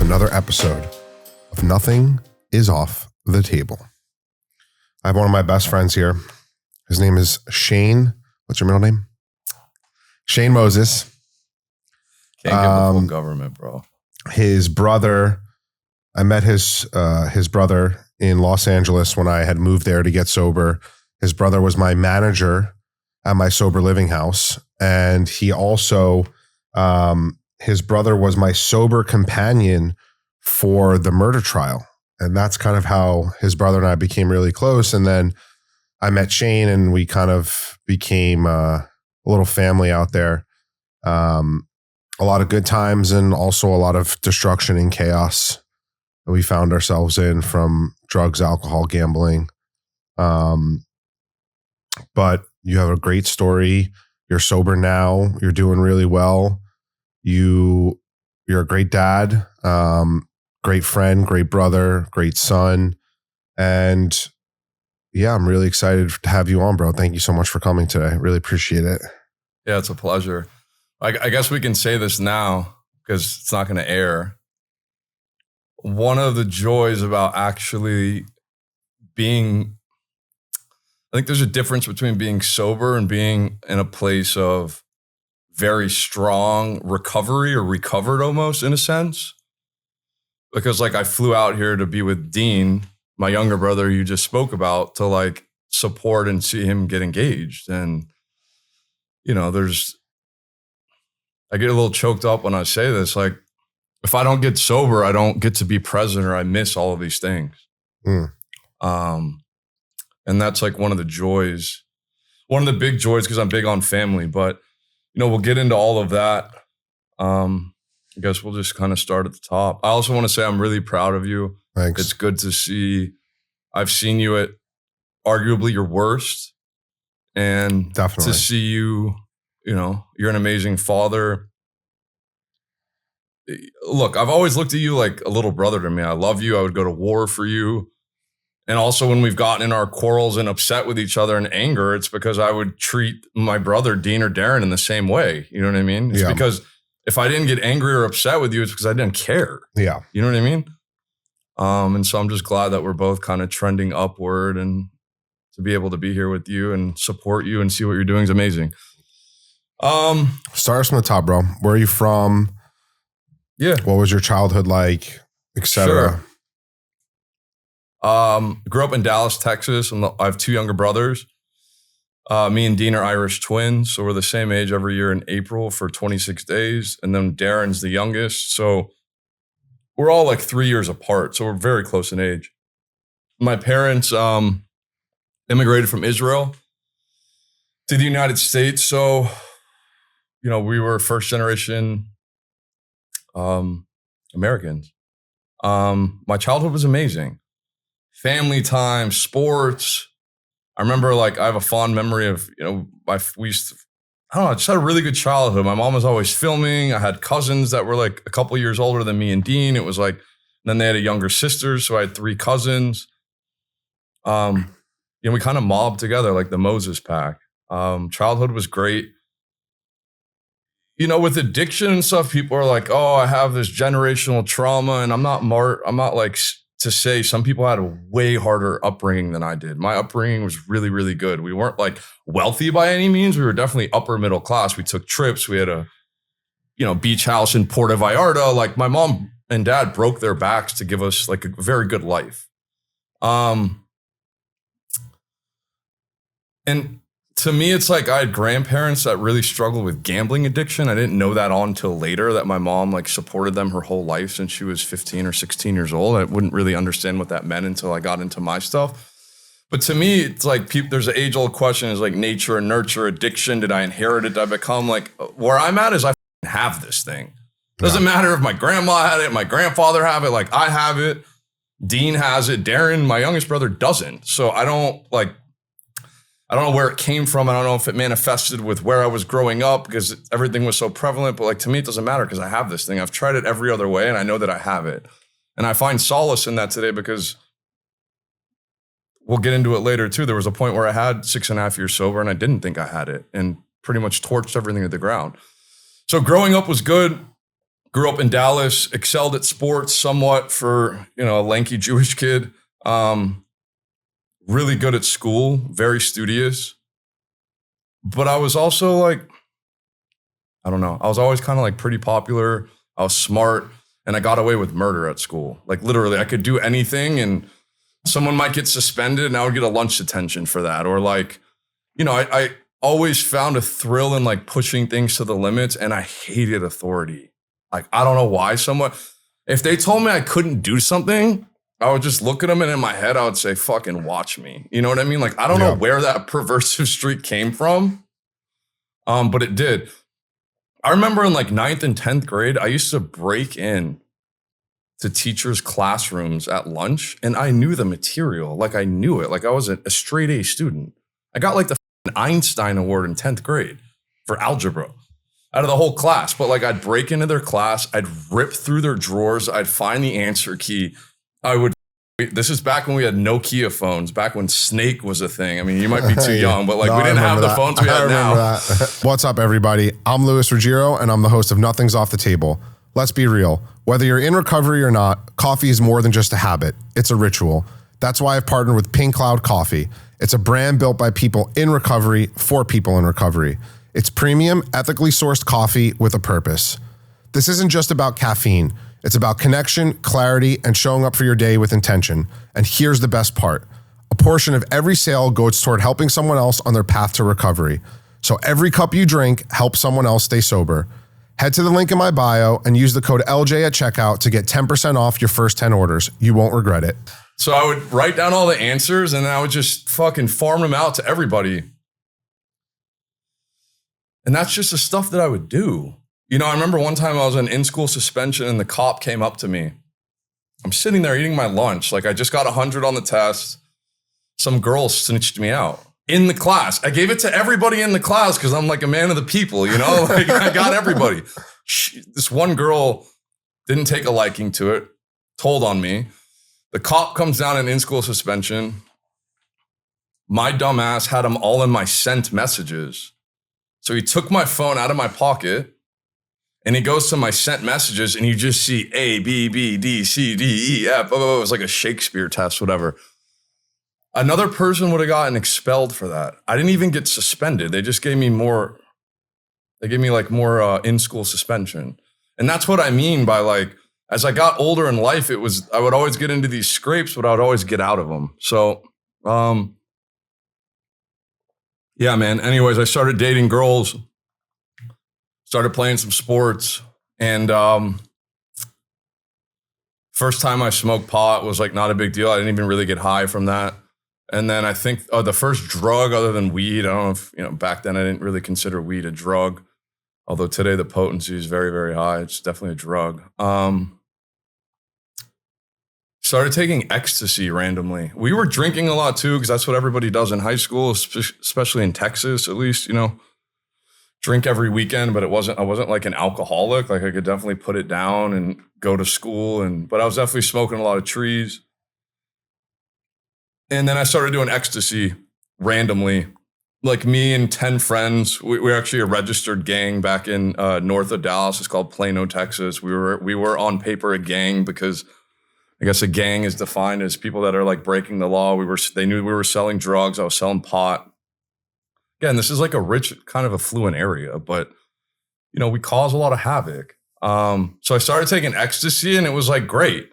another episode of Nothing is Off the Table. I have one of my best friends here. His name is Shane. What's your middle name? Shane Moses. Can't get the full government, bro. His brother, I met his brother in Los Angeles when I had moved there to get sober. His brother was my manager at my sober living house. And he also, his brother was my sober companion for the murder trial. And that's kind of how his brother and I became really close. And then I met Shane and we kind of became a little family out there. A lot of good times and also a lot of destruction and chaos that we found ourselves in from drugs, alcohol, gambling. But you have a great story. You're sober now. You're doing really well. You're a great dad, great friend, great brother, great son. And yeah, I'm really excited to have you on, bro. Thank you so much for coming today. Really appreciate it. Yeah, it's a pleasure. I guess we can say this now because it's not going to air. One of the joys about actually being, I think there's a difference between being sober and being in a place of very strong recovery or recovered almost in a sense. Because like I flew out here to be with Dean, my younger brother you just spoke about, to like support and see him get engaged. And, you know, I get a little choked up when I say this. Like, if I don't get sober, I don't get to be present or I miss all of these things. And that's like one of the joys, one of the big joys, because I'm big on family. But, you know, we'll get into all of that. I guess we'll just kind of start at the top. I also want to say I'm really proud of you. Thanks. It's good to see. I've seen you at arguably your worst. And Definitely. to see you, you know, you're an amazing father. Look, I've always looked at you like a little brother to me. I love you. I would go to war for you. And also when we've gotten in our quarrels and upset with each other and anger, it's because I would treat my brother, Dean or Darren, in the same way. You know what I mean? It's because if I didn't get angry or upset with you, it's because I didn't care. Yeah. You know what I mean? And so I'm just glad that we're both kind of trending upward, and to be able to be here with you and support you and see what you're doing is amazing. Start us from the top, bro. Where are you from? Yeah. What was your childhood like, etc.? Sure. Grew up in Dallas, Texas. I have two younger brothers. Me and Dean are Irish twins, so we're the same age every year in April for 26 days. And then Darren's the youngest, so we're all like 3 years apart, so we're very close in age. My parents immigrated from Israel to the United States, so you know, we were first generation Americans. My childhood was amazing. Family time, sports. I remember like I have a fond memory of, you know, I just had a really good childhood. My mom was always filming. I had cousins that were like a couple years older than me and Dean. It was like, then they had a younger sister, so I had three cousins. You know, we kind of mobbed together like the Moses pack. Childhood was great. You know, with addiction and stuff, people are like, oh, I have this generational trauma. And I'm not like to say some people had a way harder upbringing than I did. My upbringing was really, really good. We weren't like wealthy by any means. We were definitely upper middle class. We took trips. We had a, you know, beach house in Puerto Vallarta. Like my mom and dad broke their backs to give us like a very good life. And to me, it's like I had grandparents that really struggled with gambling addiction. I didn't know that until later, that my mom like supported them her whole life since she was 15 or 16 years old. I wouldn't really understand what that meant until I got into my stuff. But to me, it's like there's an age-old question is like nature and nurture, addiction. Did I inherit it? Did I become like, where I'm at is I have this thing. Doesn't matter if my grandma had it, my grandfather have it, like I have it. Dean has it. Darren, my youngest brother, doesn't. So I don't know where it came from. I don't know if it manifested with where I was growing up because everything was so prevalent. But like to me, it doesn't matter because I have this thing. I've tried it every other way and I know that I have it. And I find solace in that today because we'll get into it later too. There was a point where I had 6.5 years sober and I didn't think I had it and pretty much torched everything to the ground. So growing up was good. Grew up in Dallas, excelled at sports somewhat for, a lanky Jewish kid. Really good at school, very studious. But I was also like, I don't know. I was always kind of like pretty popular. I was smart and I got away with murder at school. Like literally I could do anything and someone might get suspended and I would get a lunch detention for that. Or like, I always found a thrill in like pushing things to the limits and I hated authority. Like, I don't know why if they told me I couldn't do something, I would just look at them and in my head, I would say, fucking watch me. You know what I mean? Like, I don't know where that perversive streak came from, but it did. I remember in like 9th and 10th grade, I used to break in to teachers' classrooms at lunch and I knew the material. Like I knew it. Like I was a straight A student. I got like the Einstein Award in 10th grade for algebra out of the whole class. But like I'd break into their class, I'd rip through their drawers, I'd find the answer key. This is back when we had Nokia phones, back when Snake was a thing. I mean, you might be too young, but like we didn't have the phones we have now. What's up, everybody? I'm Louis Ruggiero, and I'm the host of Nothing's Off the Table. Let's be real. Whether you're in recovery or not, coffee is more than just a habit. It's a ritual. That's why I've partnered with Pink Cloud Coffee. It's a brand built by people in recovery for people in recovery. It's premium, ethically sourced coffee with a purpose. This isn't just about caffeine. It's about connection, clarity, and showing up for your day with intention. And here's the best part. A portion of every sale goes toward helping someone else on their path to recovery. So every cup you drink helps someone else stay sober. Head to the link in my bio and use the code LJ at checkout to get 10% off your first 10 orders. You won't regret it. So I would write down all the answers and then I would just fucking farm them out to everybody. And that's just the stuff that I would do. I remember one time I was on in-school suspension and the cop came up to me. I'm sitting there eating my lunch. Like I just got 100 on the test. Some girl snitched me out in the class. I gave it to everybody in the class because I'm like a man of the people, like I got everybody. This one girl didn't take a liking to it, told on me. The cop comes down in-school suspension. My dumb ass had them all in my sent messages. So he took my phone out of my pocket and he goes to my sent messages and you just see A, B, B, D, C, D, E, F. It was like a Shakespeare test, whatever. Another person would have gotten expelled for that. I didn't even get suspended. They just gave me more. They gave me like more in-school suspension. And that's what I mean by like, as I got older in life, I would always get into these scrapes, but I would always get out of them. So, yeah, man. Anyways, I started dating girls, started playing some sports, and first time I smoked pot was like not a big deal. I didn't even really get high from that. And then I think the first drug other than weed, I don't know if, back then I didn't really consider weed a drug. Although today the potency is very, very high. It's definitely a drug. Started taking ecstasy randomly. We were drinking a lot too, because that's what everybody does in high school, especially in Texas, at least, drink every weekend, but I wasn't like an alcoholic. Like I could definitely put it down and go to school, but I was definitely smoking a lot of trees. And then I started doing ecstasy randomly. Like me and 10 friends, we're actually a registered gang back in north of Dallas. It's called Plano, Texas. We were on paper a gang because I guess a gang is defined as people that are like breaking the law. They knew we were selling drugs. I was selling pot. Again, this is like a rich, kind of affluent area, but we cause a lot of havoc. So I started taking ecstasy and it was like great.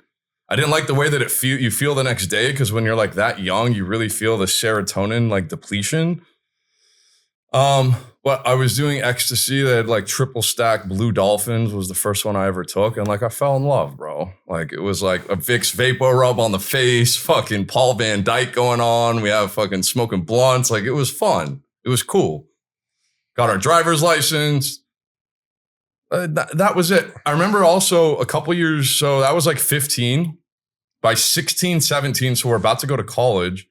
I didn't like the way that you feel the next day, because when you're like that young, you really feel the serotonin like depletion. But I was doing ecstasy that had like triple stack Blue Dolphins was the first one I ever took. And like, I fell in love, bro. Like it was like a Vicks Vapor Rub on the face, fucking Paul Van Dyke going on. We have fucking smoking blunts. Like it was fun. It was cool. Got our driver's license. That was it. I remember also a couple years. So that was like 15 by 16, 17. So we're about to go to college.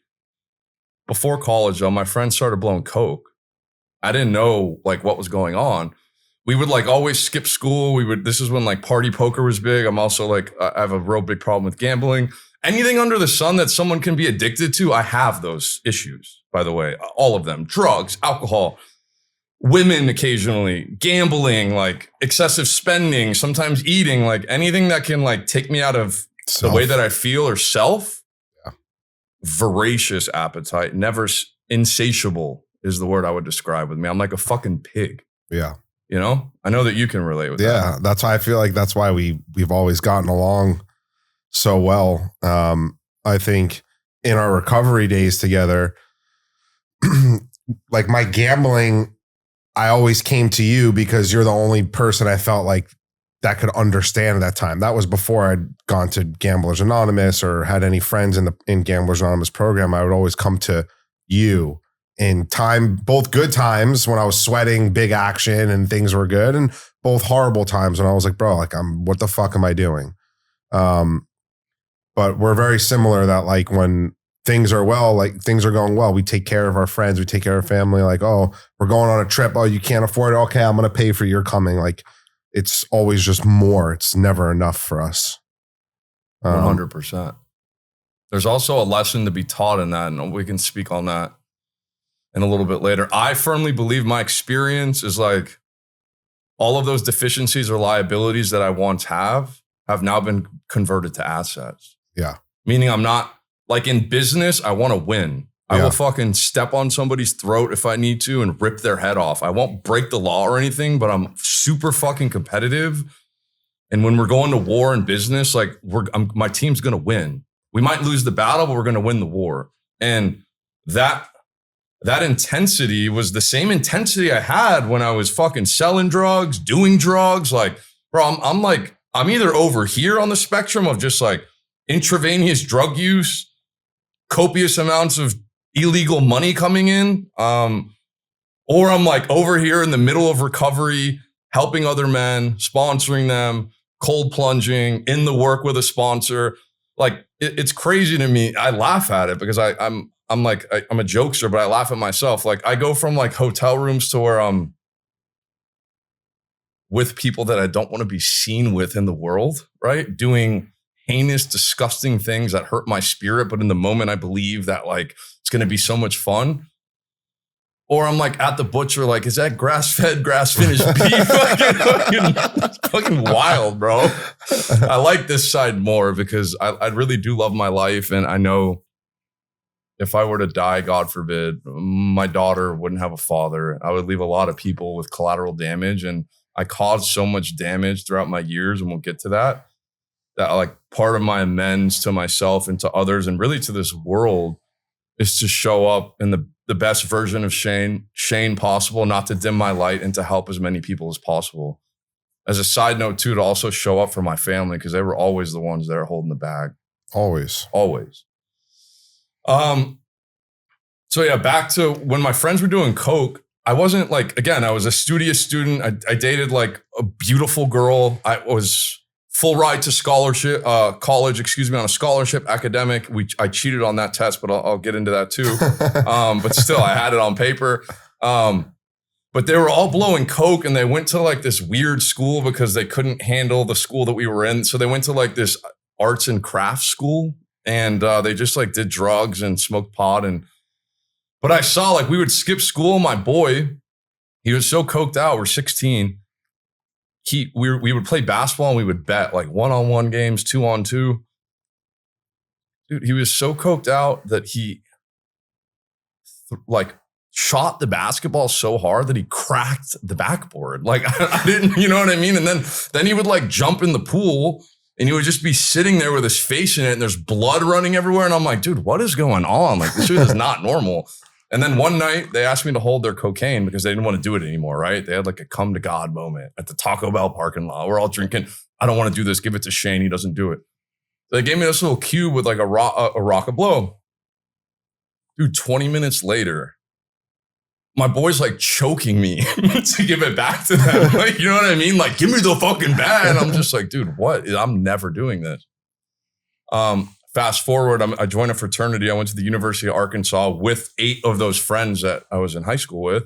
Before college though, my friends started blowing coke. I didn't know like what was going on. We would like always skip school. This is when like party poker was big. I'm also like, I have a real big problem with gambling. Anything under the sun that someone can be addicted to, I have those issues, by the way, all of them, drugs, alcohol. women occasionally, gambling, like excessive spending, sometimes eating, like anything that can like take me out of the way that I feel or self. Yeah. Voracious appetite, never insatiable is the word I would describe with me. I'm like a fucking pig. Yeah. You know, I know that you can relate with that. Yeah. That's why I feel like that's why we've always gotten along so well. I think in our recovery days together, like my gambling, I always came to you because you're the only person I felt like that could understand at that time. That was before I'd gone to Gamblers Anonymous or had any friends in Gamblers Anonymous program. I would always come to you in time, both good times when I was sweating big action and things were good, and both horrible times when I was like, bro, like what the fuck am I doing? But we're very similar that like when things are well, like things are going well, we take care of our friends, we take care of family. Like, oh, we're going on a trip. Oh, you can't afford it. Okay, I'm going to pay for your coming. Like it's always just more. It's never enough for us. 100%. There's also a lesson to be taught in that, and we can speak on that in a little bit later. I firmly believe my experience is like all of those deficiencies or liabilities that I once have now been converted to assets. Yeah. Meaning I'm not like in business, I want to win. I will fucking step on somebody's throat if I need to and rip their head off. I won't break the law or anything, but I'm super fucking competitive. And when we're going to war in business, like my team's going to win. We might lose the battle, but we're going to win the war. And that intensity was the same intensity I had when I was fucking selling drugs, doing drugs. Like, bro, I'm either over here on the spectrum of just like intravenous drug use, copious amounts of illegal money coming in, or I'm like over here in the middle of recovery, helping other men, sponsoring them, cold plunging, in the work with a sponsor. Like it's crazy to me. I laugh at it because I'm a jokester, but I laugh at myself. Like I go from like hotel rooms to where I'm with people that I don't want to be seen with in the world, right? Doing heinous, disgusting things that hurt my spirit. But in the moment, I believe that like it's going to be so much fun. Or I'm like at the butcher, like, is that grass-fed, grass-finished beef? fucking wild, bro. I like this side more because I really do love my life. And I know if I were to die, God forbid, my daughter wouldn't have a father. I would leave a lot of people with collateral damage. And I caused so much damage throughout my years, and we'll get to that like part of my amends to myself and to others and really to this world is to show up in the best version of Shane possible, not to dim my light and to help as many people as possible. As a side note too, to also show up for my family because they were always the ones there holding the bag. Always. So yeah, back to when my friends were doing coke, I wasn't like, again, I was a studious student. I dated like a beautiful girl. I was full ride to college, on a scholarship, academic. I cheated on that test, but I'll get into that too. But still, I had it on paper. But they were all blowing coke, and they went to like this weird school because they couldn't handle the school that we were in. So they went to like this arts and crafts school, and they just like did drugs and smoked pot. But I saw like we would skip school. My boy, he was so coked out. We're 16. We would play basketball and we would bet like 1-on-1 games, 2-on-2. Dude, he was so coked out that he like shot the basketball so hard that he cracked the backboard. Like I didn't, you know what I mean? And then he would like jump in the pool and he would just be sitting there with his face in it and there's blood running everywhere. And I'm like, dude, what is going on? Like this shit is not normal. And then one night they asked me to hold their cocaine because they didn't want to do it anymore, right? They had like a come to God moment at the Taco Bell parking lot. We're all drinking. I don't want to do this. Give it to Shane. He doesn't do it. So they gave me this little cube with like a rock of blow. Dude, 20 minutes later, my boy's like choking me to give it back to them. Like, you know what I mean? Like, give me the fucking bag. And I'm just like, dude, what? I'm never doing this. Fast forward, I joined a fraternity. I went to the University of Arkansas with 8 of those friends that I was in high school with.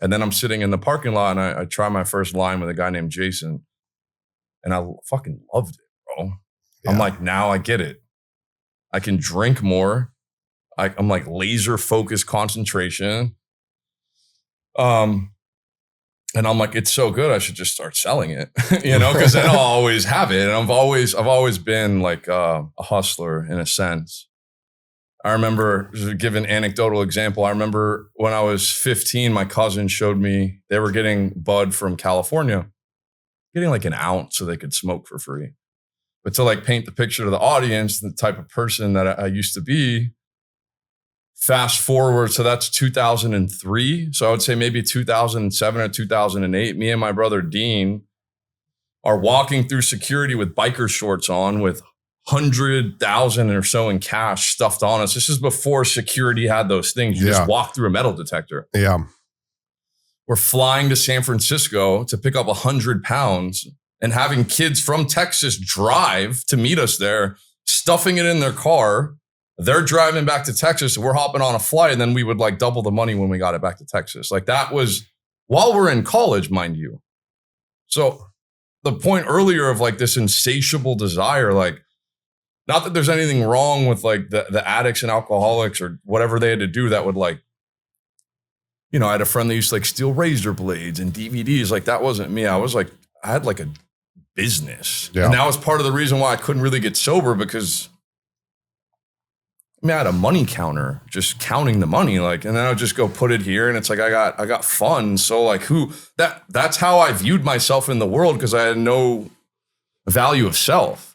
And then I'm sitting in the parking lot and I try my first line with a guy named Jason. And I fucking loved it, bro. Yeah. I'm like, now I get it. I can drink more. I'm like laser focused concentration. And I'm like, it's so good, I should just start selling it, because then I'll always have it. And I've always been like a hustler in a sense. I remember, to give an anecdotal example, I remember when I was 15, my cousin showed me they were getting bud from California, getting like an ounce so they could smoke for free. But to like paint the picture to the audience, the type of person that I used to be, fast forward, so that's 2003. So I would say maybe 2007 or 2008, me and my brother Dean are walking through security with biker shorts on with 100,000 or so in cash stuffed on us. This is before security had those things. You just walk through a metal detector. Yeah. We're flying to San Francisco to pick up 100 pounds and having kids from Texas drive to meet us there, stuffing it in their car. They're driving back to Texas. We're hopping on a flight, and then we would like double the money when we got it back to Texas. Like that was while we're in college, mind you. So the point earlier of like this insatiable desire, like, not that there's anything wrong with like the addicts and alcoholics or whatever they had to do that would like, I had a friend that used to like steal razor blades and DVDs. Like that wasn't me. I had like a business. Yeah. And that was part of the reason why I couldn't really get sober, because I had a money counter, just counting the money, like, and then I would just go put it here, and it's like I got funds. So like that's how I viewed myself in the world, because I had no value of self.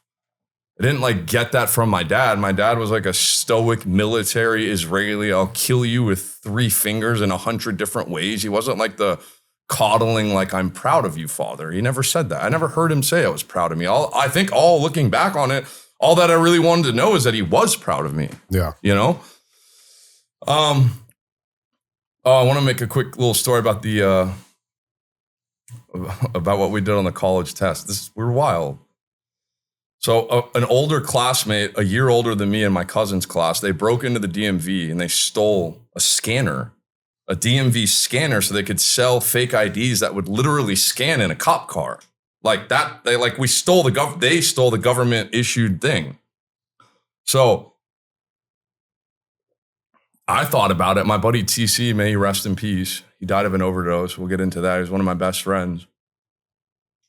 I didn't like get that from my dad. My dad was like a stoic military Israeli. I'll kill you with 3 fingers in 100 different ways. He wasn't like the coddling, like, I'm proud of you, father. He never said that. I never heard him say I was proud of me. I think looking back on it, all that I really wanted to know is that he was proud of me. Yeah. I want to make a quick little story about about what we did on the college test. We were wild. So an older classmate, a year older than me in my cousin's class, they broke into the DMV and they stole a DMV scanner, so they could sell fake IDs that would literally scan in a cop car. Like that, they stole the government issued thing. So I thought about it. My buddy TC, may he rest in peace. He died of an overdose. We'll get into that. He was one of my best friends.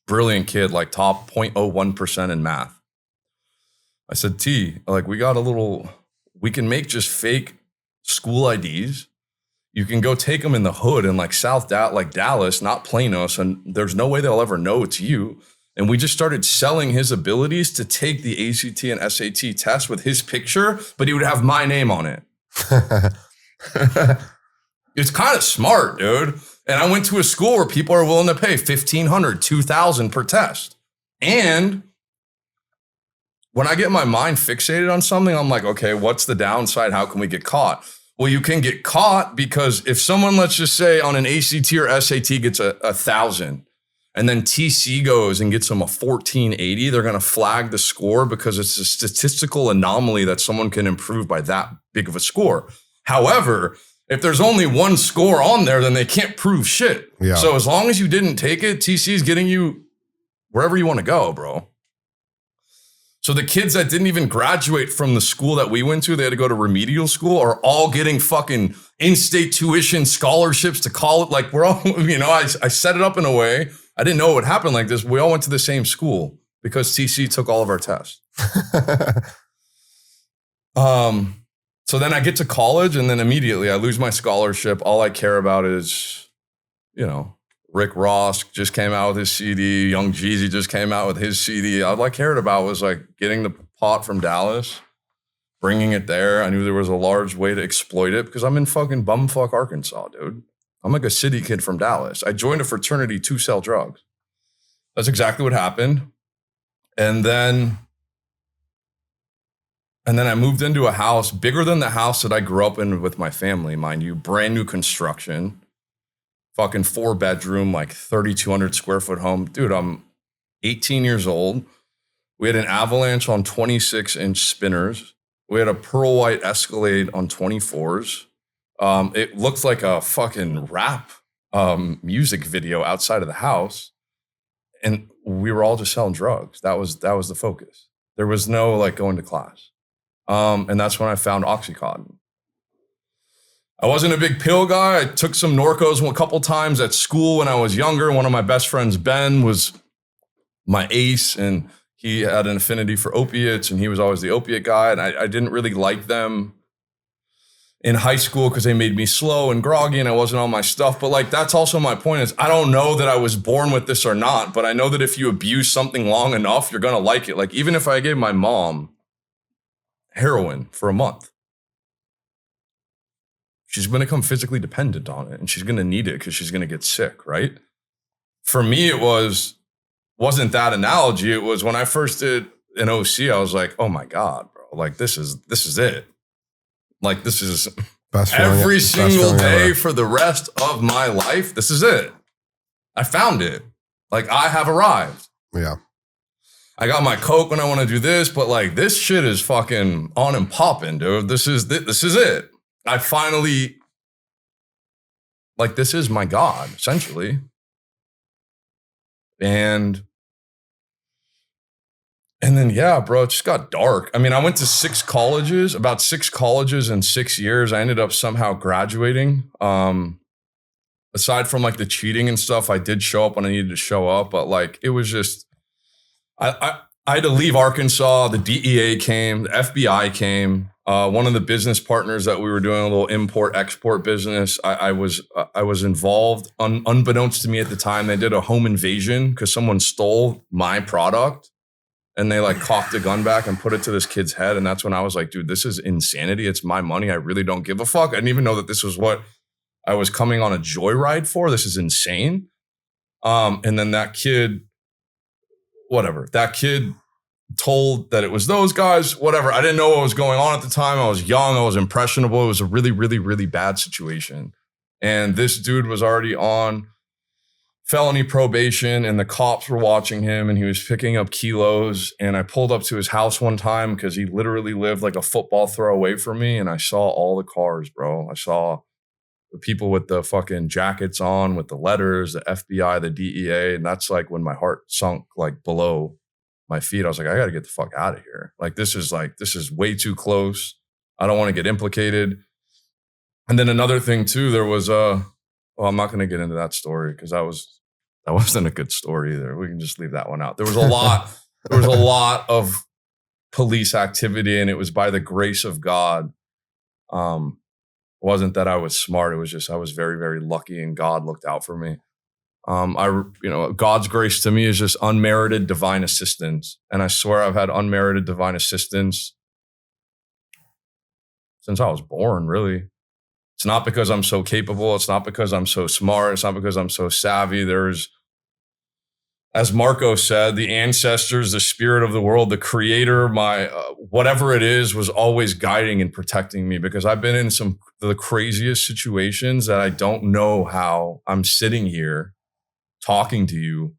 Brilliant kid, like top 0.01% in math. I said, T, like we can make just fake school IDs. You can go take them in the hood in like like Dallas, not Plano. And there's no way they'll ever know it's you. And we just started selling his abilities to take the ACT and SAT test with his picture, but he would have my name on it. It's kind of smart, dude. And I went to a school where people are willing to pay $1,500, $2,000 per test. And when I get my mind fixated on something, I'm like, okay, what's the downside? How can we get caught? Well, you can get caught because if someone, let's just say on an ACT or SAT gets 1,000 and then TC goes and gets them a 1480, they're going to flag the score because it's a statistical anomaly that someone can improve by that big of a score. However, if there's only one score on there, then they can't prove shit. Yeah. So as long as you didn't take it, TC is getting you wherever you want to go, bro. So the kids that didn't even graduate from the school that we went to, they had to go to remedial school, are all getting fucking in-state tuition scholarships to college. Like we're all, I set it up in a way. I didn't know it would happen like this. We all went to the same school because TC took all of our tests. So then I get to college and then immediately I lose my scholarship. All I care about is, Rick Ross just came out with his CD. Young Jeezy just came out with his CD. All I cared about was like getting the pot from Dallas, bringing it there. I knew there was a large way to exploit it because I'm in fucking bumfuck Arkansas, dude. I'm like a city kid from Dallas. I joined a fraternity to sell drugs. That's exactly what happened. And then I moved into a house bigger than the house that I grew up in with my family, mind you, brand new construction. Fucking 4-bedroom, like 3,200 square foot home. Dude, I'm 18 years old. We had an Avalanche on 26-inch spinners. We had a pearl white Escalade on 24s. It looked like a fucking rap music video outside of the house. And we were all just selling drugs. That was the focus. There was no like going to class. And that's when I found OxyContin. I wasn't a big pill guy. I took some Norcos a couple times at school when I was younger. One of my best friends, Ben, was my ace, and he had an affinity for opiates, and he was always the opiate guy. And I didn't really like them in high school because they made me slow and groggy and I wasn't on my stuff. But like, that's also my point is I don't know that I was born with this or not, but I know that if you abuse something long enough, you're going to like it. Like even if I gave my mom heroin for a month, she's going to become physically dependent on it and she's going to need it because she's going to get sick, right? For me, it wasn't that analogy. It was when I first did an OC, I was like, oh my God, bro, like this is it. Like this is every single day for the rest of my life. This is it. I found it. Like I have arrived. Yeah. I got my Coke when I want to do this, but like this shit is fucking on and popping, dude. This is it. I finally, like this is my God, essentially. And then, yeah, bro, it just got dark. I mean, I went to about 6 colleges in 6 years. I ended up somehow graduating. Aside from like the cheating and stuff, I did show up when I needed to show up. But like, it was just, I had to leave Arkansas. The DEA came, the FBI came. One of the business partners that we were doing a little import-export business, I was involved. Unbeknownst to me at the time, they did a home invasion because someone stole my product. And they like cocked a gun back and put it to this kid's head. And that's when I was like, dude, this is insanity. It's my money. I really don't give a fuck. I didn't even know that this was what I was coming on a joyride for. This is insane. And then that kid told that it was those guys, whatever. I didn't know what was going on at the time. I was young. I was impressionable. It was a really, really, really bad situation. And this dude was already on felony probation and the cops were watching him and he was picking up kilos. And I pulled up to his house one time because he literally lived like a football throw away from me. And I saw all the cars, bro. I saw the people with the fucking jackets on with the letters, the FBI, the DEA. And that's like when my heart sunk like below my feet. I was like, I got to get the fuck out of here. This is way too close. I don't want to get implicated. And then another thing too, there was well, I'm not going to get into that story because that wasn't a good story either. We can just leave that one out. There was a lot of police activity and it was by the grace of God. It wasn't that I was smart. It was just, I was very, very lucky and God looked out for me. God's grace to me is just unmerited divine assistance. And I swear I've had unmerited divine assistance since I was born, really. It's not because I'm so capable. It's not because I'm so smart. It's not because I'm so savvy. There's, as Marco said, the ancestors, the spirit of the world, the creator, my whatever it is, was always guiding and protecting me because I've been in some of the craziest situations that I don't know how I'm sitting here talking to you.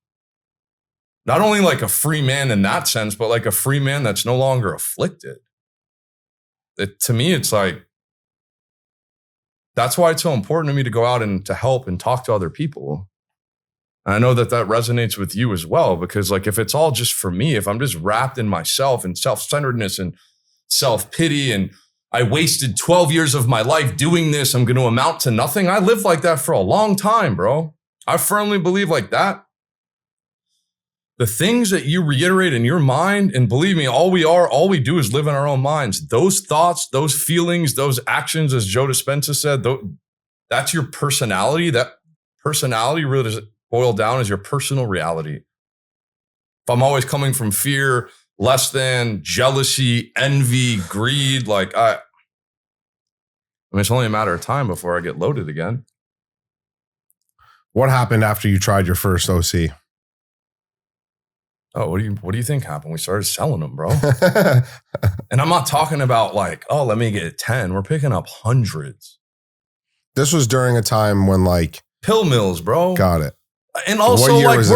Not only like a free man in that sense, but like a free man that's no longer afflicted. To me, it's like, that's why it's so important to me to go out and to help and talk to other people. And I know that resonates with you as well, because like, if it's all just for me, if I'm just wrapped in myself and self-centeredness and self-pity, and I wasted 12 years of my life doing this, I'm going to amount to nothing. I lived like that for a long time, bro. I firmly believe like that. The things that you reiterate in your mind, and believe me, all we do is live in our own minds. Those thoughts, those feelings, those actions, as Joe Dispenza said, that's your personality. That personality really does boil down as your personal reality. If I'm always coming from fear, less than, jealousy, envy, greed, I mean, it's only a matter of time before I get loaded again. What happened after you tried your first OC? Oh, what do you think happened? We started selling them, bro. And I'm not talking about like, oh, let me get 10. We're picking up hundreds. This was during a time when like pill mills, bro. Got it. And also like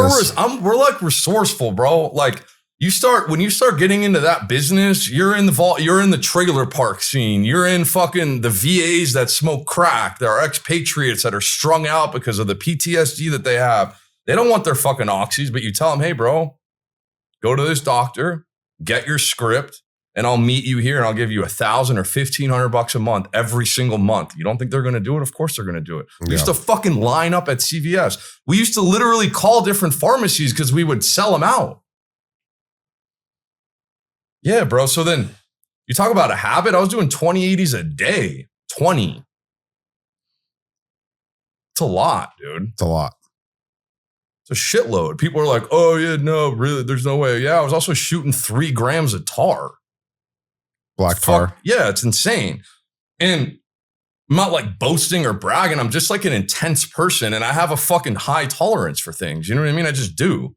we're like resourceful, bro. Like when you start getting into that business, you're in the vault, you're in the trailer park scene. You're in fucking the VAs that smoke crack. There are expatriates that are strung out because of the PTSD that they have. They don't want their fucking oxys, but you tell them, hey, bro, go to this doctor, get your script, and I'll meet you here and I'll give you $1,000 or $1,500 a month every single month. You don't think they're going to do it? Of course they're going to do it. We used to fucking line up at CVS. We used to literally call different pharmacies because we would sell them out. Yeah, bro. So then you talk about a habit. I was doing 20 80s a day. 20. It's a lot, dude. It's a lot. It's a shitload. People are like, oh, yeah, no, really, there's no way. Yeah, I was also shooting 3 grams of tar. Black tar. Yeah, it's insane. And I'm not like boasting or bragging. I'm just like an intense person and I have a fucking high tolerance for things. You know what I mean? I just do.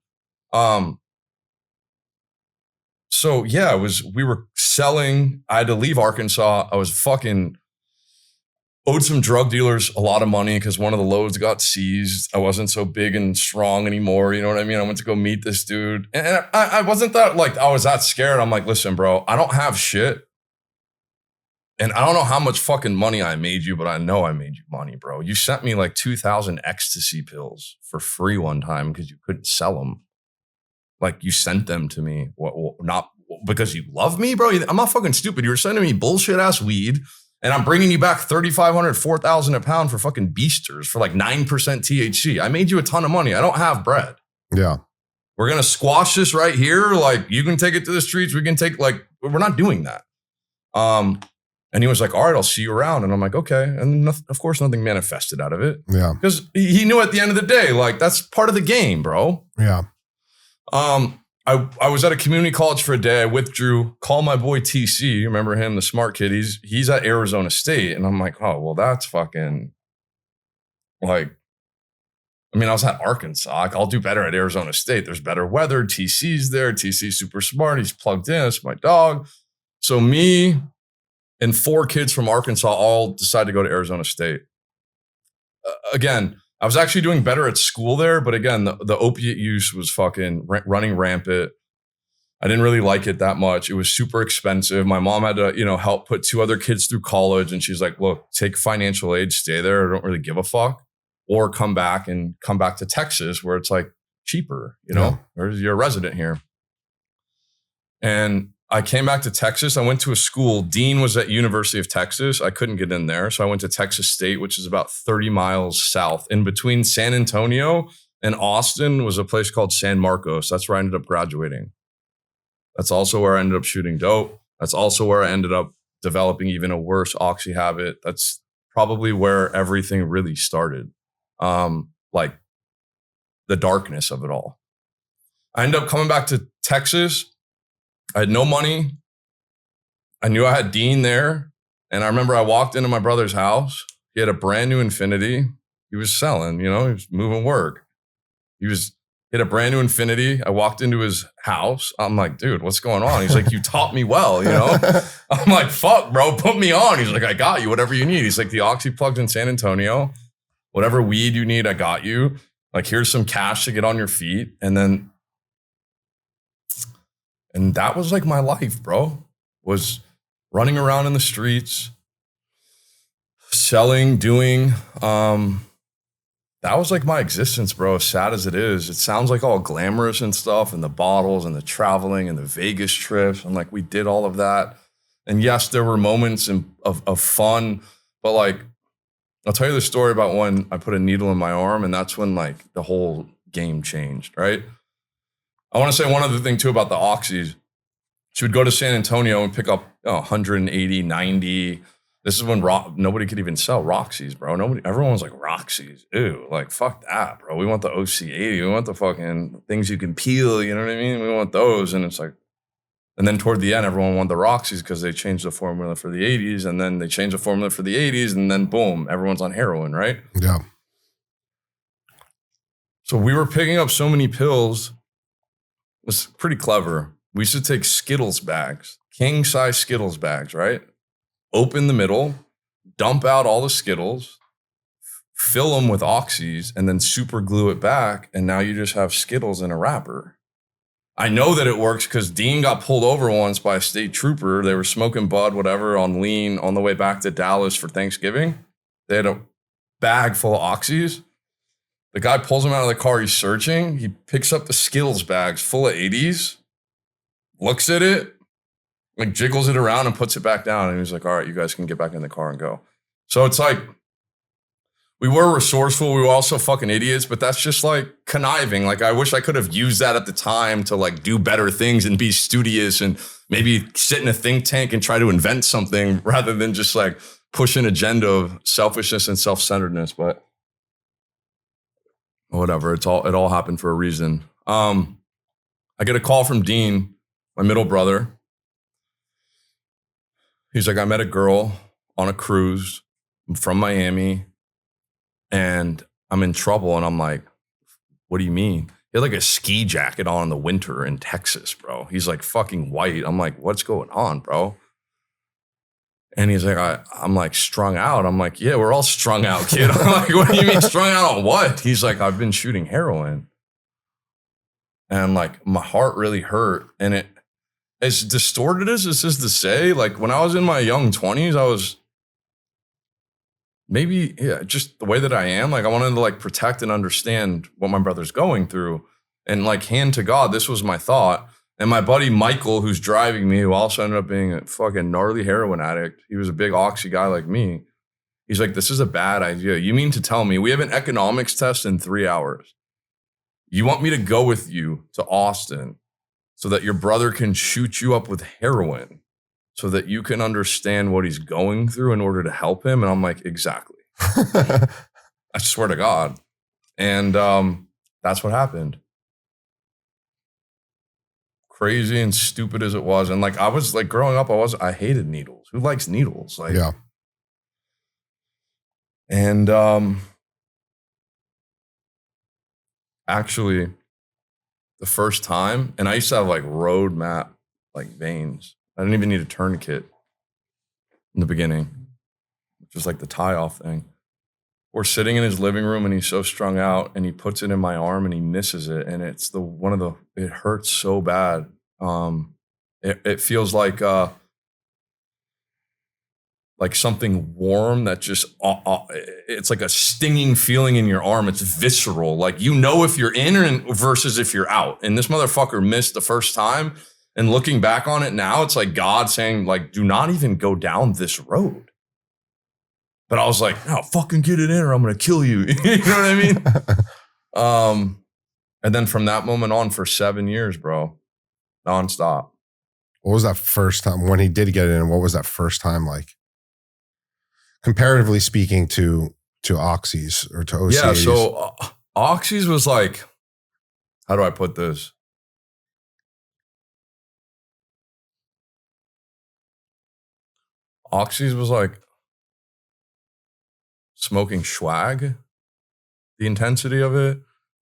So yeah, we were selling. I had to leave Arkansas. I was owed some drug dealers a lot of money because one of the loads got seized. I wasn't so big and strong anymore. You know what I mean? I went to go meet this dude. And I wasn't that like, I was that scared. I'm like, listen, bro, I don't have shit. And I don't know how much fucking money I made you, but I know I made you money, bro. You sent me like 2,000 ecstasy pills for free one time because you couldn't sell them. Like you sent them to me. Not because you love me, bro. I'm not fucking stupid. You were sending me bullshit ass weed. And I'm bringing you back $3,500, $4,000 a pound for fucking beasters for like 9% THC. I made you a ton of money. I don't have bread. Yeah. We're going to squash this right here. Like you can take it to the streets. We can take we're not doing that. And he was like, all right, I'll see you around. And I'm like, okay. And of course, nothing manifested out of it. Yeah. Because he knew at the end of the day, like that's part of the game, bro. Yeah. I was at a community college for a day. I withdrew, called my boy TC. You remember him, the smart kid? He's at Arizona State. And I'm like, oh, well, that's fucking like, I mean, I was at Arkansas. Like, I'll do better at Arizona State. There's better weather. TC's there. TC's super smart. He's plugged in. It's my dog. So me and 4 kids from Arkansas all decided to go to Arizona State. Again, I was actually doing better at school there, but again, the opiate use was fucking running rampant. I didn't really like it that much. It was super expensive. My mom had to, help put 2 other kids through college, and she's like, "Look, take financial aid, stay there. I don't really give a fuck, or come back to Texas where it's like cheaper, or you're a resident here." And I came back to Texas. I went to a school. Dean was at University of Texas. I couldn't get in there. So I went to Texas State, which is about 30 miles south. In between San Antonio and Austin was a place called San Marcos. That's where I ended up graduating. That's also where I ended up shooting dope. That's also where I ended up developing even a worse oxy habit. That's probably where everything really started. Like the darkness of it all. I ended up coming back to Texas. I had no money. I knew I had Dean there. And I remember I walked into my brother's house. He had a brand new Infinity. He was selling, he was moving work. He had a brand new Infinity. I walked into his house. I'm like, dude, what's going on? He's like, you taught me well, I'm like, fuck, bro, put me on. He's like, I got you, whatever you need. He's like, the oxy plugged in San Antonio. Whatever weed you need, I got you. Like, here's some cash to get on your feet. And that was like my life, bro, was running around in the streets, selling, doing. That was like my existence, bro, as sad as it is. It sounds like all glamorous and stuff, and the bottles and the traveling and the Vegas trips. And like, we did all of that. And yes, there were moments of fun, but like, I'll tell you the story about when I put a needle in my arm, and that's when like the whole game changed, right? I want to say one other thing too about the oxys. She would go to San Antonio and pick up 180, 90. This is when nobody could even sell Roxy's, bro. Everyone was like, Roxy's, ew, like fuck that, bro. We want the OC80. We want the fucking things you can peel. You know what I mean? We want those. And it's like, and then toward the end, everyone wanted the Roxy's because they changed the formula for the 80s, and then they changed the formula for the 80s, and then boom, everyone's on heroin, right? Yeah. So we were picking up so many pills. It was pretty clever. We used to take Skittles bags, king size Skittles bags, right? Open the middle, dump out all the Skittles, fill them with oxys, and then super glue it back. And now you just have Skittles in a wrapper. I know that it works because Dean got pulled over once by a state trooper. They were smoking bud, whatever, on lean on the way back to Dallas for Thanksgiving. They had a bag full of oxys. The guy pulls him out of the car. He's searching. He picks up the Skittles bags full of 80s, looks at it, like jiggles it around and puts it back down. And he's like, all right, you guys can get back in the car and go. So it's like, we were resourceful. We were also fucking idiots, but that's just like conniving. Like, I wish I could have used that at the time to like do better things and be studious and maybe sit in a think tank and try to invent something rather than just like push an agenda of selfishness and self-centeredness. But whatever, it all happened for a reason. I get a call from Dean, my middle brother. He's like, I met a girl on a cruise from Miami and I'm in trouble. And I'm like, what do you mean? He had like a ski jacket on in the winter in Texas, bro. He's like fucking white. I'm like, what's going on, bro? And he's like, I'm like strung out. I'm like, yeah, we're all strung out, kid. I'm like, what do you mean strung out on what? He's like, I've been shooting heroin. And like, my heart really hurt. And it, as distorted as this is to say, like when I was in my young 20s, I was maybe, yeah, just the way that I am. Like I wanted to like protect and understand what my brother's going through. And like hand to God, this was my thought. And my buddy Michael, who's driving me, who also ended up being a fucking gnarly heroin addict. He was a big oxy guy like me. He's like, this is a bad idea. You mean to tell me we have an economics test in 3 hours? You want me to go with you to Austin so that your brother can shoot you up with heroin so that you can understand what he's going through in order to help him? And I'm like, exactly. I swear to God. And that's what happened. Crazy and stupid as it was. And like, I was like growing up, I hated needles. Who likes needles? Like, yeah. And actually the first time, and I used to have like road map, like veins. I didn't even need a tourniquet in the beginning, which was like the tie off thing. We're sitting in his living room and he's so strung out and he puts it in my arm and he misses it. And it's it hurts so bad. It feels like something warm that just, it's like a stinging feeling in your arm. It's visceral. Like, you know, if you're in versus if you're out. And this motherfucker missed the first time. And looking back on it now, it's like God saying, like, do not even go down this road. But I was like, no, fucking get it in or I'm going to kill you. You know what I mean? And then from that moment on for 7 years, bro, nonstop. What was that first time when he did get it in? What was that first time like? Comparatively speaking to oxys or to OCAs. Yeah, so oxys was like, how do I put this? Oxys was like smoking swag, the intensity of it,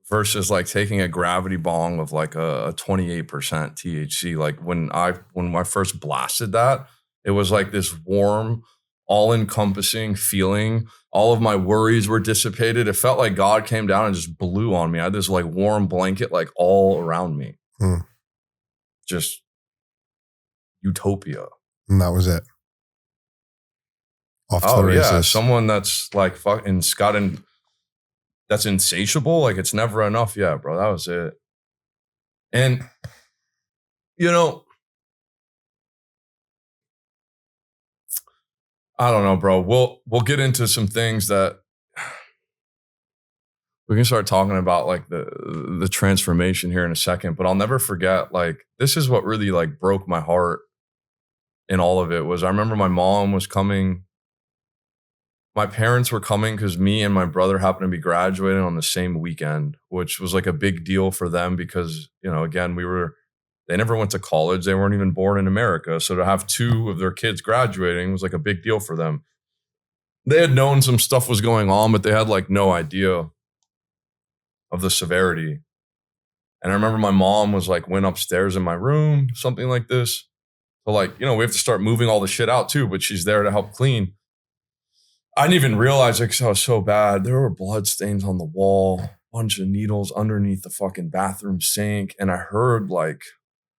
versus like taking a gravity bong of like a 28% THC. Like when I first blasted that, it was like this warm, all-encompassing feeling. All of my worries were dissipated. It felt like God came down and just blew on me. I had this like warm blanket like all around me. Just utopia. And that was it. Off to the races. Yeah, someone that's like fucking that's insatiable. Like it's never enough. Yeah, bro, that was it. And you know, I don't know, bro. We'll get into some things that we can start talking about, like the transformation here in a second. But I'll never forget, like, this is what really like broke my heart in all of it. Was I remember my mom was coming. My parents were coming because me and my brother happened to be graduating on the same weekend, which was like a big deal for them because, you know, again, they never went to college. They weren't even born in America. So to have two of their kids graduating was like a big deal for them. They had known some stuff was going on, but they had like no idea of the severity. And I remember my mom was like, went upstairs in my room, something like this. So like, you know, we have to start moving all the shit out too, but she's there to help clean. I didn't even realize it because I was so bad. There were bloodstains on the wall, a bunch of needles underneath the fucking bathroom sink. And I heard like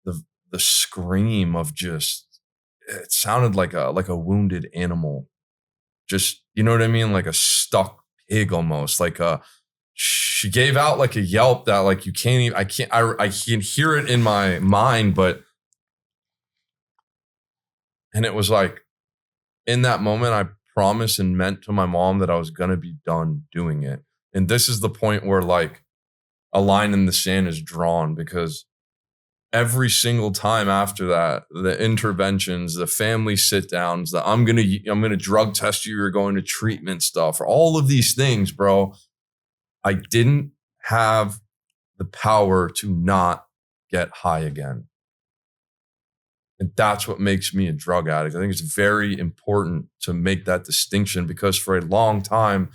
the scream of just, it sounded like a wounded animal. Just, you know what I mean? Like a stuck pig almost. Like she gave out like a yelp that like you can't even, I can hear it in my mind, but And it was like, in that moment, I promised and meant to my mom that I was going to be done doing it. And this is the point where like a line in the sand is drawn, because every single time after that, the interventions, the family sit downs, the I'm gonna drug test you, you're going to treatment stuff, or all of these things, bro. I didn't have the power to not get high again. And that's what makes me a drug addict. I think it's very important to make that distinction, because for a long time,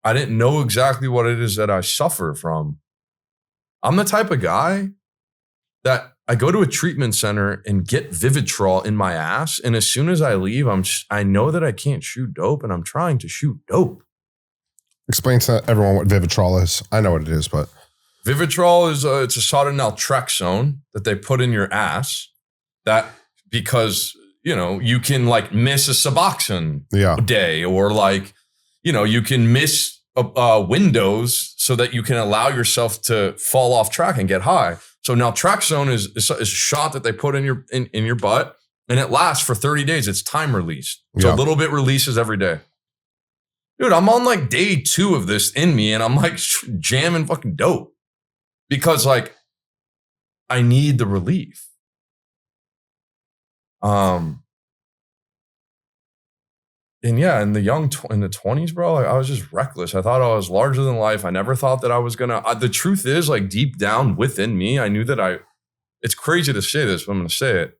I didn't know exactly what it is that I suffer from. I'm the type of guy that I go to a treatment center and get Vivitrol in my ass. And as soon as I leave, I know that I can't shoot dope, and I'm trying to shoot dope. Explain to everyone what Vivitrol is. I know what it is, but Vivitrol is it's a sort of naltrexone that they put in your ass, that because, you know, you can like miss a Suboxone day, or like, you know, you can miss windows so that you can allow yourself to fall off track and get high. So naltrexone is a shot that they put in your butt, and it lasts for 30 days. It's time released. So a little bit releases every day. Dude, I'm on like day 2 of this in me, and I'm like jamming fucking dope, because like I need the relief. And yeah, in the 20s, bro, like I was just reckless. I thought I was larger than life. I never thought that I was gonna. The truth is, like deep down within me, I knew that it's crazy to say this, but I'm gonna say it.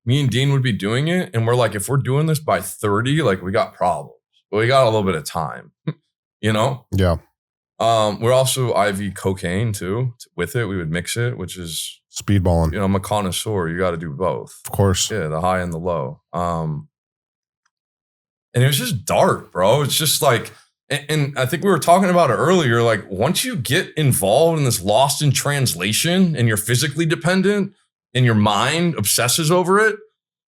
Me and Dean would be doing it, and we're like, if we're doing this by 30, like we got problems, but we got a little bit of time, you know? Yeah. We're also IV cocaine too. With it, we would mix it, which is speedballing. You know, I'm a connoisseur. You got to do both, of course. Yeah, the high and the low. And it was just dark, bro. It's just like, and I think we were talking about it earlier. Like once you get involved in this lost in translation, and you're physically dependent, and your mind obsesses over it,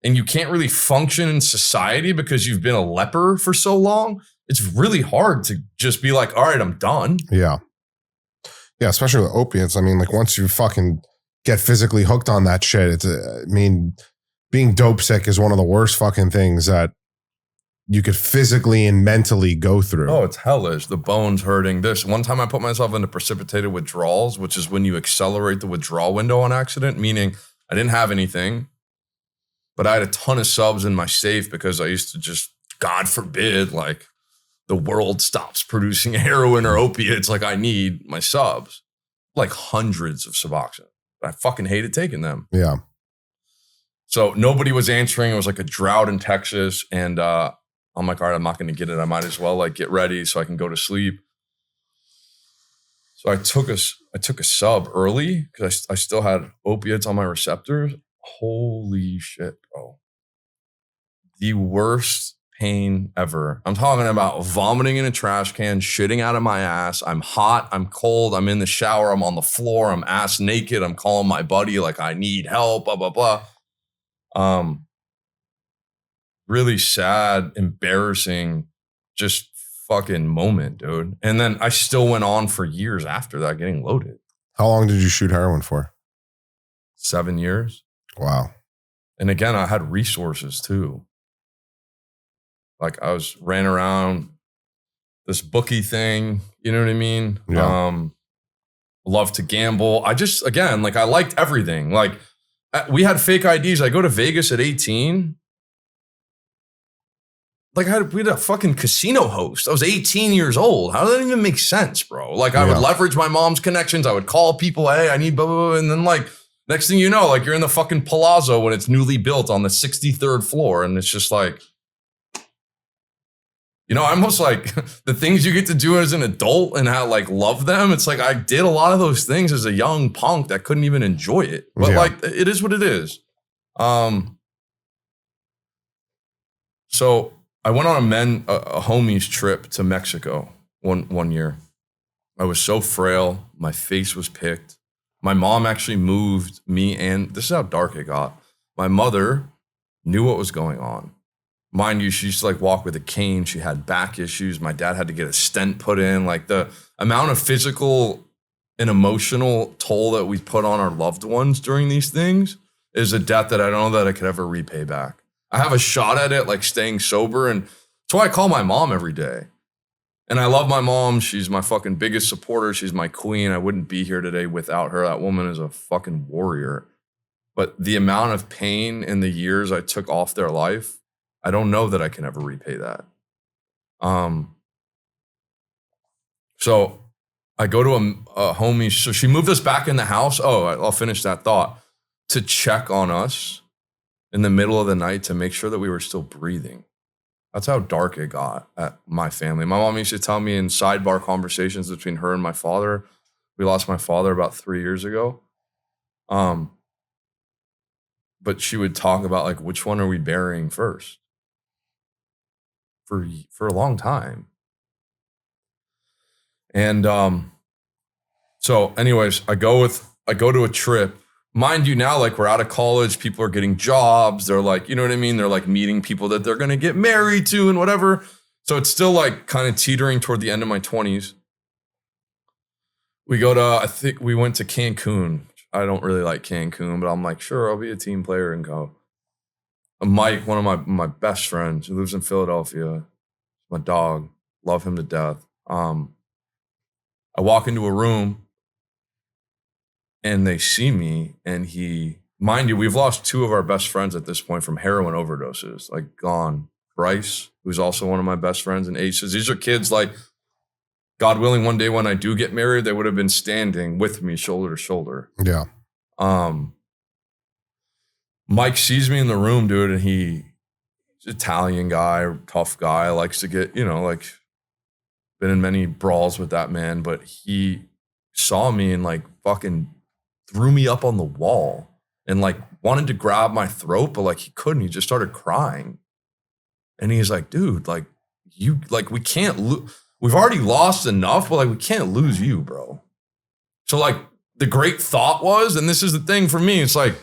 and you can't really function in society because you've been a leper for so long, it's really hard to just be like, all right, I'm done. Yeah. Yeah, especially with opiates. I mean, like once you fucking get physically hooked on that shit, being dope sick is one of the worst fucking things that you could physically and mentally go through. Oh, it's hellish. The bones hurting. This one time I put myself into precipitated withdrawals, which is when you accelerate the withdrawal window on accident, meaning I didn't have anything, but I had a ton of subs in my safe because I used to just, God forbid, like the world stops producing heroin or opiates, like I need my subs, like hundreds of Suboxone. I fucking hated taking them. Yeah. So nobody was answering. It was like a drought in Texas, and I'm like, all right, I'm not going to get it. I might as well like get ready so I can go to sleep. So I took a sub early because I still had opiates on my receptors. Holy shit, bro. The worst pain ever. I'm talking about vomiting in a trash can, shitting out of my ass. I'm hot, I'm cold, I'm in the shower, I'm on the floor, I'm ass naked. I'm calling my buddy like I need help, blah, blah, blah. Really sad, embarrassing, just fucking moment, dude. And then I still went on for years after that, getting loaded. How long did you shoot heroin for? 7 years. Wow. And again, I had resources too. Like I ran around this bookie thing, you know what I mean? Yeah. Loved to gamble. I just, again, like I liked everything. Like we had fake IDs. I go to Vegas at 18. Like we had a fucking casino host. I was 18 years old. How does that even make sense, bro? Like I would leverage my mom's connections. I would call people, hey, I need blah, blah, blah. And then like next thing you know, like you're in the fucking palazzo when it's newly built on the 63rd floor. And it's just like, you know, almost like the things you get to do as an adult and how like love them. It's like I did a lot of those things as a young punk that couldn't even enjoy it. But like it is what it is. So I went on a homie's trip to Mexico one year. I was so frail. My face was picked. My mom actually moved me, and this is how dark it got. My mother knew what was going on. Mind you, she used to like walk with a cane. She had back issues. My dad had to get a stent put in. Like the amount of physical and emotional toll that we put on our loved ones during these things is a debt that I don't know that I could ever repay back. I have a shot at it, like staying sober. And that's why I call my mom every day. And I love my mom. She's my fucking biggest supporter. She's my queen. I wouldn't be here today without her. That woman is a fucking warrior. But the amount of pain in the years I took off their life, I don't know that I can ever repay that. So I go to a homie. So she moved us back in the house. Oh, I'll finish that thought. To check on us in the middle of the night to make sure that we were still breathing. That's how dark it got at my family. My mom used to tell me in sidebar conversations between her and my father. We lost my father about 3 years ago. But she would talk about like, which one are we burying first? For a long time. And so anyways, I go to a trip. Mind you, now, like, we're out of college, people are getting jobs. They're like, you know what I mean? They're like meeting people that they're going to get married to and whatever. So it's still like kind of teetering toward the end of my 20s. I think we went to Cancun. I don't really like Cancun, but I'm like, sure, I'll be a team player and go. Mike, one of my best friends, who lives in Philadelphia, my dog, love him to death. I walk into a room and they see me, and mind you, we've lost 2 of our best friends at this point from heroin overdoses, like gone. Bryce, who's also one of my best friends, and Aces. These are kids like, God willing, one day when I do get married, they would have been standing with me shoulder to shoulder. Yeah. Mike sees me in the room, dude, and he's an Italian guy, tough guy, likes to get, like, been in many brawls with that man, but he saw me and like fucking threw me up on the wall and like wanted to grab my throat, but like he couldn't. He just started crying. And he's like, dude, like we can't we've already lost enough, but like we can't lose you, bro. So like the great thought was, and this is the thing for me, it's like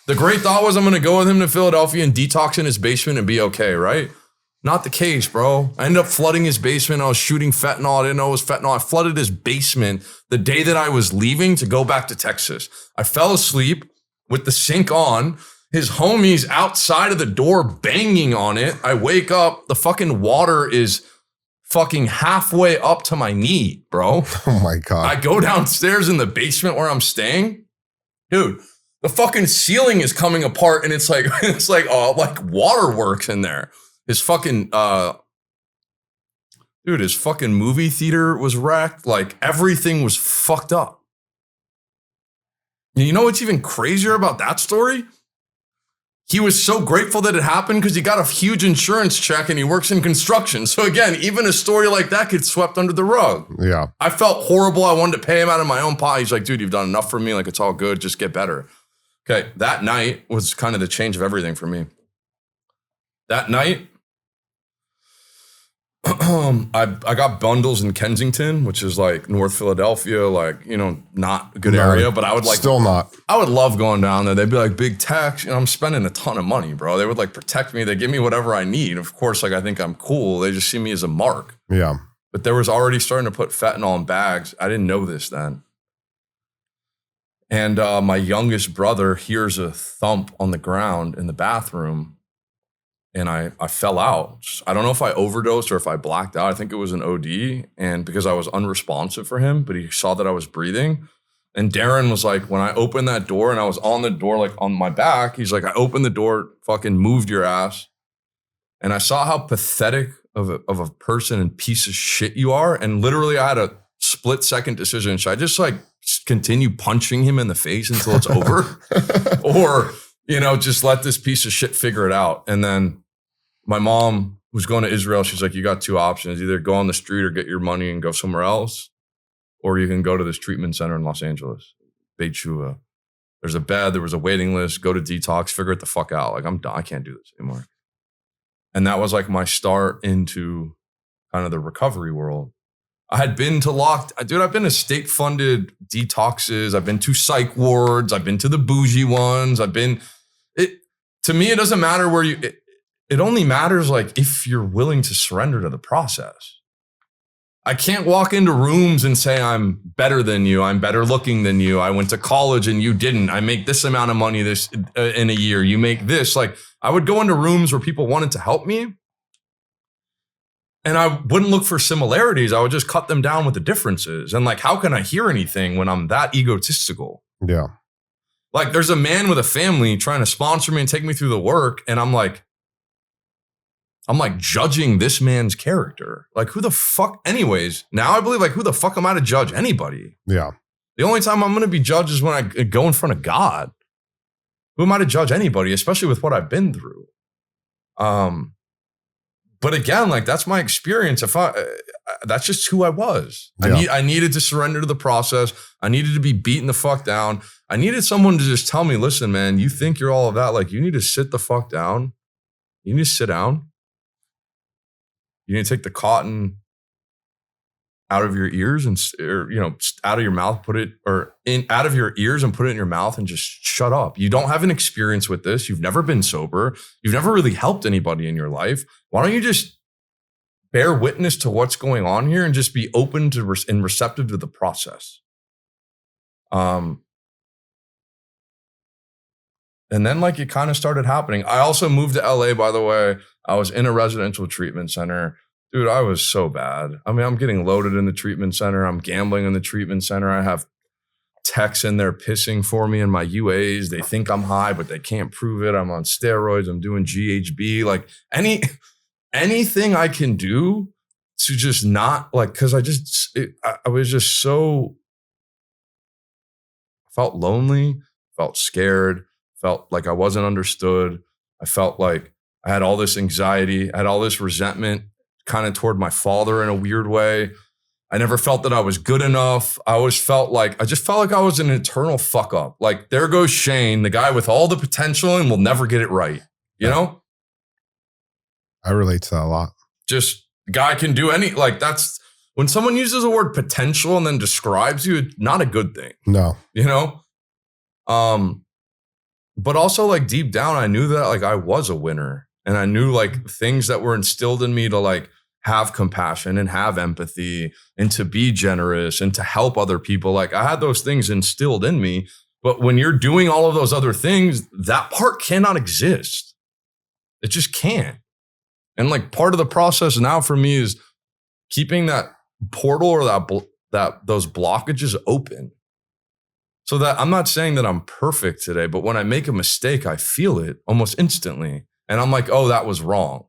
the great thought was I'm going to go with him to Philadelphia and detox in his basement and be okay, right? Not the case, bro. I ended up flooding his basement. I was shooting fentanyl. I didn't know it was fentanyl. I flooded his basement the day that I was leaving to go back to Texas. I fell asleep with the sink on. His homies outside of the door banging on it. I wake up. The fucking water is fucking halfway up to my knee, bro. Oh my God. I go downstairs in the basement where I'm staying. Dude, the fucking ceiling is coming apart and it's like waterworks in there. His fucking, his fucking movie theater was wrecked. Like everything was fucked up. And you know what's even crazier about that story? He was so grateful that it happened because he got a huge insurance check and he works in construction. So again, even a story like that gets swept under the rug. Yeah. I felt horrible. I wanted to pay him out of my own pot. He's like, dude, you've done enough for me. Like, it's all good. Just get better. Okay. That night was kind of the change of everything for me. That night, I got bundles in Kensington, which is like North Philadelphia, like, not a good area, but I would like, still not. I would love going down there. They'd be like big tax, I'm spending a ton of money, bro. They would like protect me. They give me whatever I need. Of course, like I think I'm cool. They just see me as a mark. Yeah. But there was already starting to put fentanyl in bags. I didn't know this then. And my youngest brother hears a thump on the ground in the bathroom. And I fell out. I don't know if I overdosed or if I blacked out. I think it was an OD. And because I was unresponsive for him, but he saw that I was breathing. And Darren was like, when I opened that door and I was on the door, like on my back, he's like, I opened the door, fucking moved your ass. And I saw how pathetic of a person and piece of shit you are. And literally I had a split-second decision. Should I just like continue punching him in the face until it's over? Or, just let this piece of shit figure it out. And then my mom, who's going to Israel, she's like, you got 2 options. Either go on the street or get your money and go somewhere else. Or you can go to this treatment center in Los Angeles, Beit Shuvah. There's a bed, there was a waiting list, go to detox, figure it the fuck out. Like, I'm done. I can't do this anymore. And that was like my start into kind of the recovery world. I had been to I've been to state-funded detoxes. I've been to psych wards. I've been to the bougie ones. To me, it doesn't matter where it only matters like if you're willing to surrender to the process. I can't walk into rooms and say I'm better than you. I'm better looking than you. I went to college and you didn't. I make this amount of money this in a year. You make this. Like, I would go into rooms where people wanted to help me, and I wouldn't look for similarities. I would just cut them down with the differences. And like, how can I hear anything when I'm that egotistical? Yeah. Like, there's a man with a family trying to sponsor me and take me through the work, and I'm like judging this man's character. Like, who the fuck? Anyways, now I believe, like, who the fuck am I to judge anybody? Yeah. The only time I'm going to be judged is when I go in front of God. Who am I to judge anybody, especially with what I've been through? But again, like, that's my experience. That's just who I was. Yeah. I needed to surrender to the process. I needed to be beaten the fuck down. I needed someone to just tell me, listen, man, you think you're all of that. Like, you need to sit the fuck down. You need to sit down. You need to take the cotton out of your ears out of your mouth, out of your ears and put it in your mouth and just shut up. You don't have an experience with this. You've never been sober. You've never really helped anybody in your life. Why don't you just bear witness to what's going on here and just be open to and receptive to the process? And then, like, it kind of started happening. I also moved to LA, by the way. I was in a residential treatment center. Dude, I was so bad. I mean, I'm getting loaded in the treatment center. I'm gambling in the treatment center. I have techs in there pissing for me in my UAs. They think I'm high, but they can't prove it. I'm on steroids. I'm doing GHB. Like, anything I can do to just not, like, because I was just so, felt lonely, felt scared, felt like I wasn't understood. I felt like I had all this anxiety, I had all this resentment kind of toward my father in a weird way. I never felt that I was good enough. I just felt like I was an eternal fuck up. Like, there goes Shane, the guy with all the potential and will never get it right. You know? I relate to that a lot. Just, the guy can do that's, when someone uses the word potential and then describes you, it's not a good thing. No. You know? But also, like, deep down, I knew that, like, I was a winner, and I knew, like, things that were instilled in me to, like, have compassion and have empathy and to be generous and to help other people. Like, I had those things instilled in me, but when you're doing all of those other things, that part cannot exist. It just can't. And, like, part of the process now for me is keeping that portal or those blockages open. So that I'm not saying that I'm perfect today, but when I make a mistake, I feel it almost instantly. And I'm like, oh, that was wrong.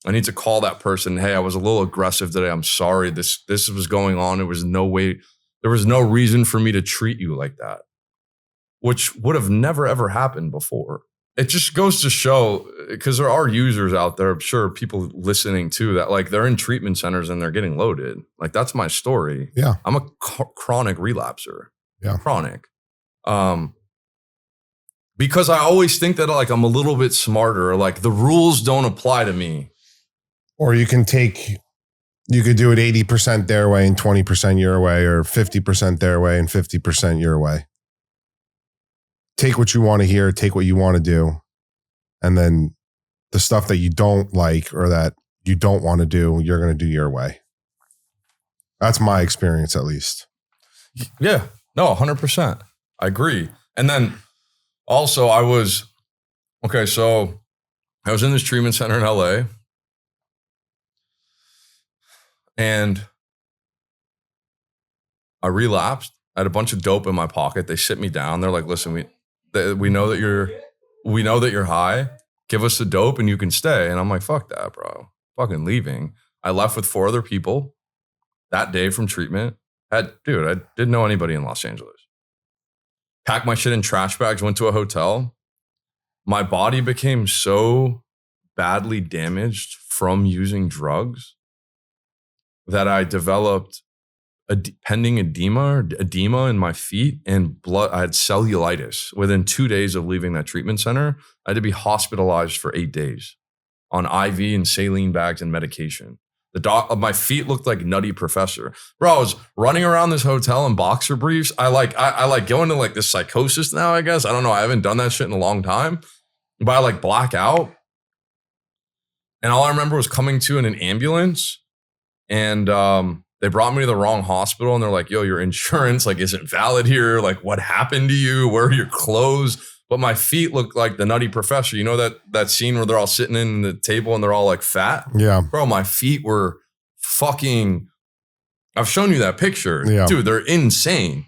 I need to call that person. Hey, I was a little aggressive today. I'm sorry. This was going on. There was no reason for me to treat you like that, which would have never, ever happened before. It just goes to show, because there are users out there, I'm sure people listening too, that, like, they're in treatment centers and they're getting loaded. Like, that's my story. Yeah. I'm a chronic relapser. Yeah. Chronic. Because I always think that, like, I'm a little bit smarter, or, like, the rules don't apply to me. Or you could do it 80% their way and 20% your way, or 50% their way and 50% your way. Take what you want to hear, take what you want to do. And then the stuff that you don't like or that you don't want to do, you're going to do your way. That's my experience, at least. Yeah. No, 100%. I agree. And then also I was in this treatment center in LA, and I relapsed. I had a bunch of dope in my pocket. They sit me down. They're like, listen, we know that you're high. Give us the dope and you can stay. And I'm like, fuck that, bro. Fucking leaving. I left with 4 other people that day from treatment. I didn't know anybody in Los Angeles. Packed my shit in trash bags, went to a hotel. My body became so badly damaged from using drugs that I developed pending edema in my feet and blood. I had cellulitis. Within 2 days of leaving that treatment center, I had to be hospitalized for 8 days on IV and saline bags and medication. My feet looked like Nutty Professor. Bro, I was running around this hotel in boxer briefs. I like go into, like, this psychosis now, I guess. I don't know. I haven't done that shit in a long time. But I, like, black out. And all I remember was coming to in an ambulance. And They brought me to the wrong hospital and they're like, yo, your insurance like isn't valid here. Like, what happened to you? Where are your clothes? But my feet look like the Nutty Professor. You know that scene where they're all sitting in the table and they're all like fat? Yeah. Bro, my feet were fucking, I've shown you that picture. Yeah. Dude, they're insane.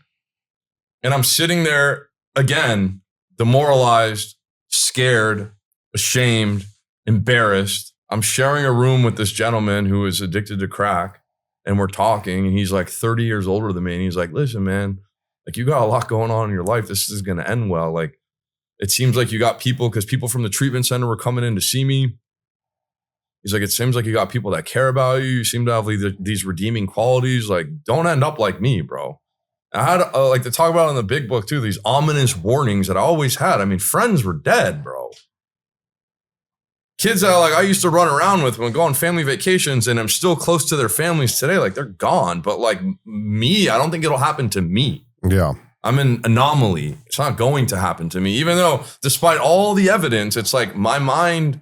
And I'm sitting there again, demoralized, scared, ashamed, embarrassed. I'm sharing a room with this gentleman who is addicted to crack. And we're talking, and he's like 30 years older than me. And he's like, listen, man, like you got a lot going on in your life. This is going to end well. Like, it seems like you got people, because people from the treatment center were coming in to see me. He's like, it seems like you got people that care about you. You seem to have these redeeming qualities. Like, don't end up like me, bro. And I had like to talk about in the big book too, these ominous warnings that I always had. I mean, friends were dead, bro. Kids that like I used to run around with when go on family vacations, and I'm still close to their families today. Like, they're gone. But like me, I don't think it'll happen to me. Yeah. I'm an anomaly. It's not going to happen to me, even though despite all the evidence, it's like my mind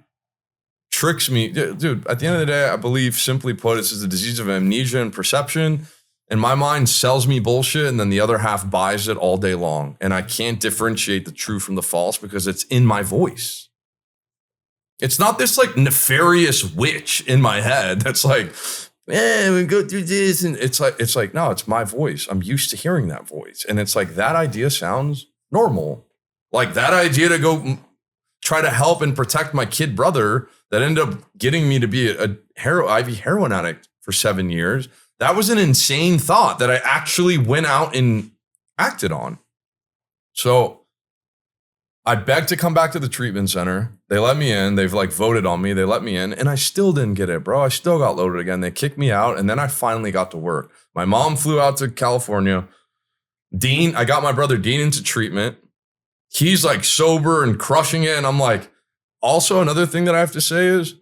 tricks me. Dude, at the end of the day, I believe, simply put, it's just a disease of amnesia and perception. And my mind sells me bullshit, and then the other half buys it all day long. And I can't differentiate the true from the false because it's in my voice. It's not this like nefarious witch in my head that's like, we go through this. And it's like, no, it's my voice. I'm used to hearing that voice. And it's like, that idea sounds normal. Like that idea to go try to help and protect my kid brother that ended up getting me to be a IV heroin addict for 7 years. That was an insane thought that I actually went out and acted on. So I begged to come back to the treatment center. They let me in. They've like voted on me. They let me in, and I still didn't get it, bro. I still got loaded again. They kicked me out, and then I finally got to work. My mom flew out to California. Dean, I got my brother Dean into treatment. He's like sober and crushing it. And I'm like, also another thing that I have to say is,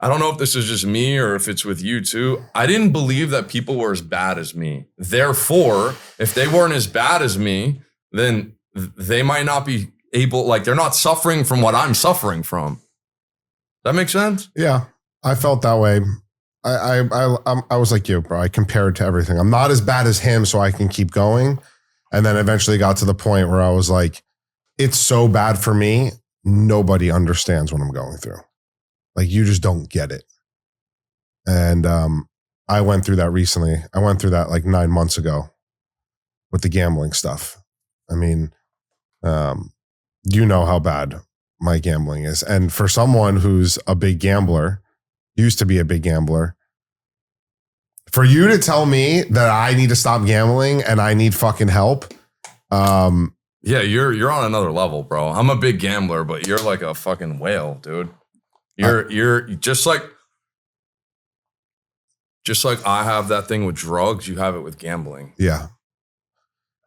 I don't know if this is just me or if it's with you too. I didn't believe that people were as bad as me. Therefore, if they weren't as bad as me, then they might not be able, like they're not suffering from what I'm suffering from. That makes sense? Yeah, I felt that way. I was like you, bro. I compared to everything. I'm not as bad as him, so I can keep going. And then eventually got to the point where I was like, it's so bad for me. Nobody understands what I'm going through. Like, you just don't get it. And I went through that recently. I went through that like 9 months ago with the gambling stuff. I mean, you know how bad my gambling is. And for someone who's a big gambler, used to be a big gambler, for you to tell me that I need to stop gambling and I need fucking help. Yeah, you're on another level, bro. I'm a big gambler, but you're like a fucking whale, dude. You're just like I have that thing with drugs, you have it with gambling. Yeah.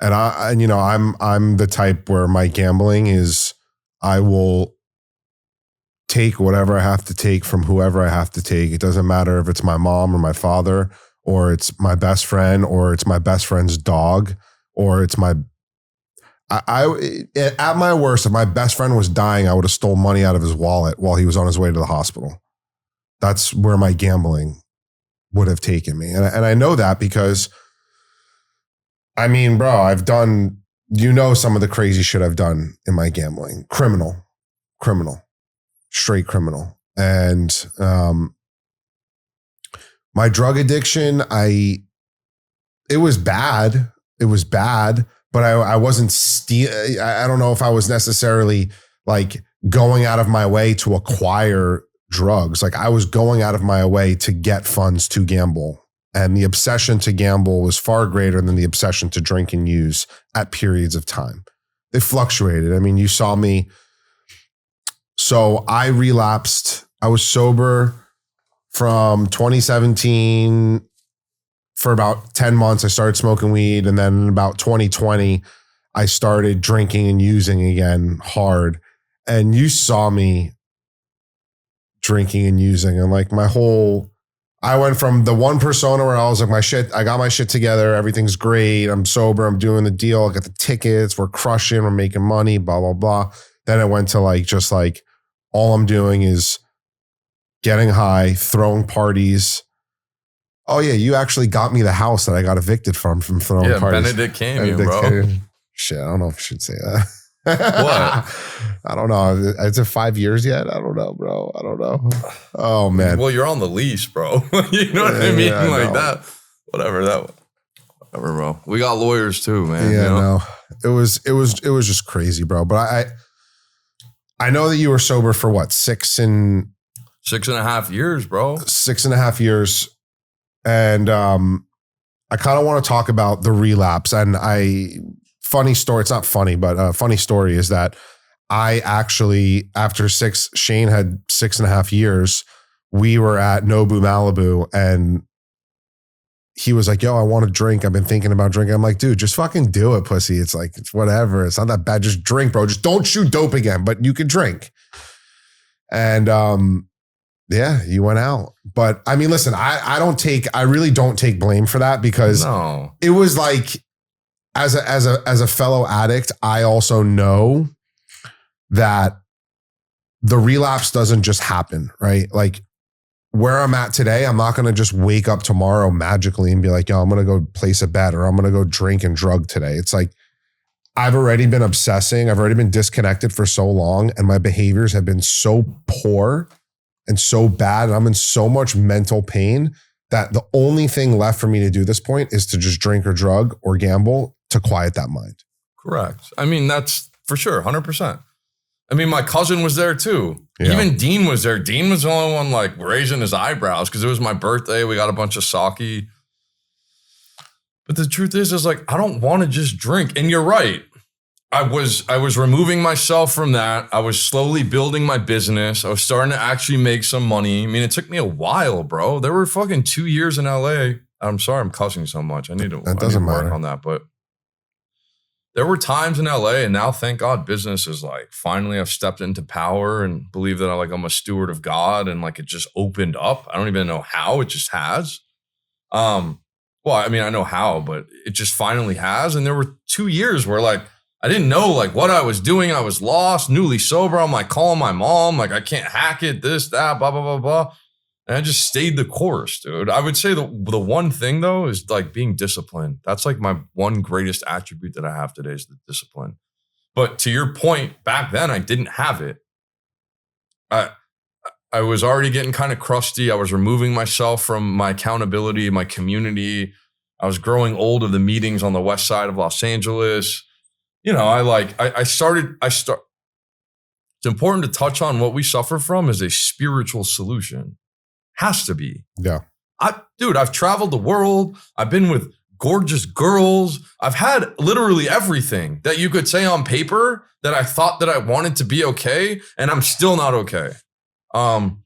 And I'm the type where my gambling is, I will take whatever I have to take from whoever I have to take. It doesn't matter if it's my mom or my father, or it's my best friend, or it's my best friend's dog, or it's at my worst, if my best friend was dying, I would have stole money out of his wallet while he was on his way to the hospital. That's where my gambling would have taken me. And I know that because, I mean, bro, I've done, some of the crazy shit I've done in my gambling. Criminal, straight criminal. And my drug addiction, it was bad. But I wasn't I don't know if I was necessarily like going out of my way to acquire drugs. Like, I was going out of my way to get funds to gamble. And the obsession to gamble was far greater than the obsession to drink and use at periods of time. They fluctuated. I mean, you saw me. So I relapsed. I was sober from 2017 for about 10 months. I started smoking weed. And then in about 2020, I started drinking and using again hard. And you saw me drinking and using. And like I went from the one persona where I was like, I got my shit together. Everything's great. I'm sober. I'm doing the deal. I got the tickets. We're crushing. We're making money, blah, blah, blah. Then I went to just all I'm doing is getting high, throwing parties, Oh yeah, you actually got me the house that I got evicted from throwing parties. Benedict came here, bro. Shit, I don't know if I should say that. What? I don't know. Is it 5 years yet? I don't know, bro. I don't know. Oh man. Well, you're on the lease, bro. You know what I mean? Yeah, like that. Whatever, bro. We got lawyers too, man. Yeah, you know? no. It was just crazy, bro. But I know that you were sober for what, 6.5 years, bro. 6.5 years. And I kind of want to talk about the relapse. And funny story, it's not funny, but a funny story is that I actually, Shane had 6.5 years, we were at Nobu Malibu and he was like, yo, I want to drink. I've been thinking about drinking. I'm like, dude, just fucking do it, pussy. It's like, it's whatever. It's not that bad. Just drink, bro. Just don't shoot dope again, but you can drink. And yeah, you went out. But I mean, listen, I really don't take blame for that because it was like, as a fellow addict, I also know that the relapse doesn't just happen, right? Like where I'm at today, I'm not going to just wake up tomorrow magically and be like, yo, I'm going to go place a bet or I'm going to go drink and drug today. It's like, I've already been obsessing. I've already been disconnected for so long and my behaviors have been so poor and so bad. And I'm in so much mental pain that the only thing left for me to do at this point is to just drink or drug or gamble to quiet that mind. Correct. I mean, that's for sure, 100%. I mean, my cousin was there too. Yeah. Even Dean was there. Dean was the only one like raising his eyebrows because it was my birthday. We got a bunch of sake. But the truth is like, I don't want to just drink. And you're right. I was removing myself from that. I was slowly building my business. I was starting to actually make some money. I mean, it took me a while, bro. There were fucking 2 years in LA. I'm sorry I'm cussing so much. I need to work on that. But there were times in LA, and now thank God business is like, finally I've stepped into power and believe that I'm a steward of God and like it just opened up. I don't even know how, it just has. Well, I mean, I know how, but it just finally has. And there were 2 years where like, I didn't know like what I was doing. I was lost, newly sober. I'm like calling my mom, like I can't hack it, this, that, blah, blah, blah, blah. And I just stayed the course, dude. I would say the one thing though is like being disciplined. That's like my one greatest attribute that I have today is the discipline. But to your point, back then I didn't have it. I was already getting kind of crusty. I was removing myself from my accountability, my community. I was growing old of the meetings on the west side of Los Angeles. You know, it's important to touch on what we suffer from is a spiritual solution. Has to be. Yeah. I've traveled the world. I've been with gorgeous girls. I've had literally everything that you could say on paper that I thought that I wanted to be okay. And I'm still not okay. And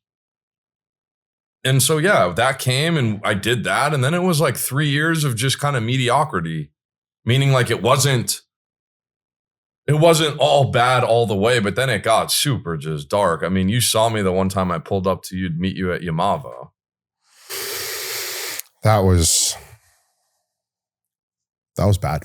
so, yeah, that came and I did that. And then it was like 3 years of just kind of mediocrity, meaning like it wasn't all bad all the way, but then it got super just dark. I mean, you saw me the one time I pulled up to meet you at Yamava. That was bad.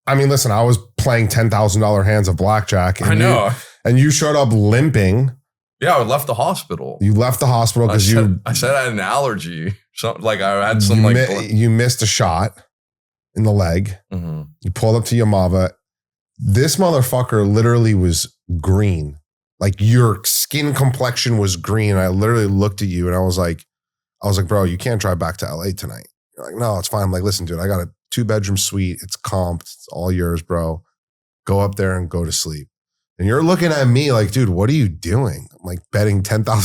I mean, listen, I was playing $10,000 hands of blackjack. And I know. And you showed up limping. Yeah, I left the hospital. You left the hospital because I said I had an allergy. Something like I had some you missed a shot in the leg. Mm-hmm. You pulled up to Yamava. This motherfucker literally was green. Like your skin complexion was green. I literally looked at you and I was like, bro, you can't drive back to LA tonight. You're like, no, it's fine. I'm like, listen, dude, I got a 2-bedroom suite. It's comped. It's all yours, bro. Go up there and go to sleep. And you're looking at me like, dude, what are you doing? I'm like betting 10,000. I'm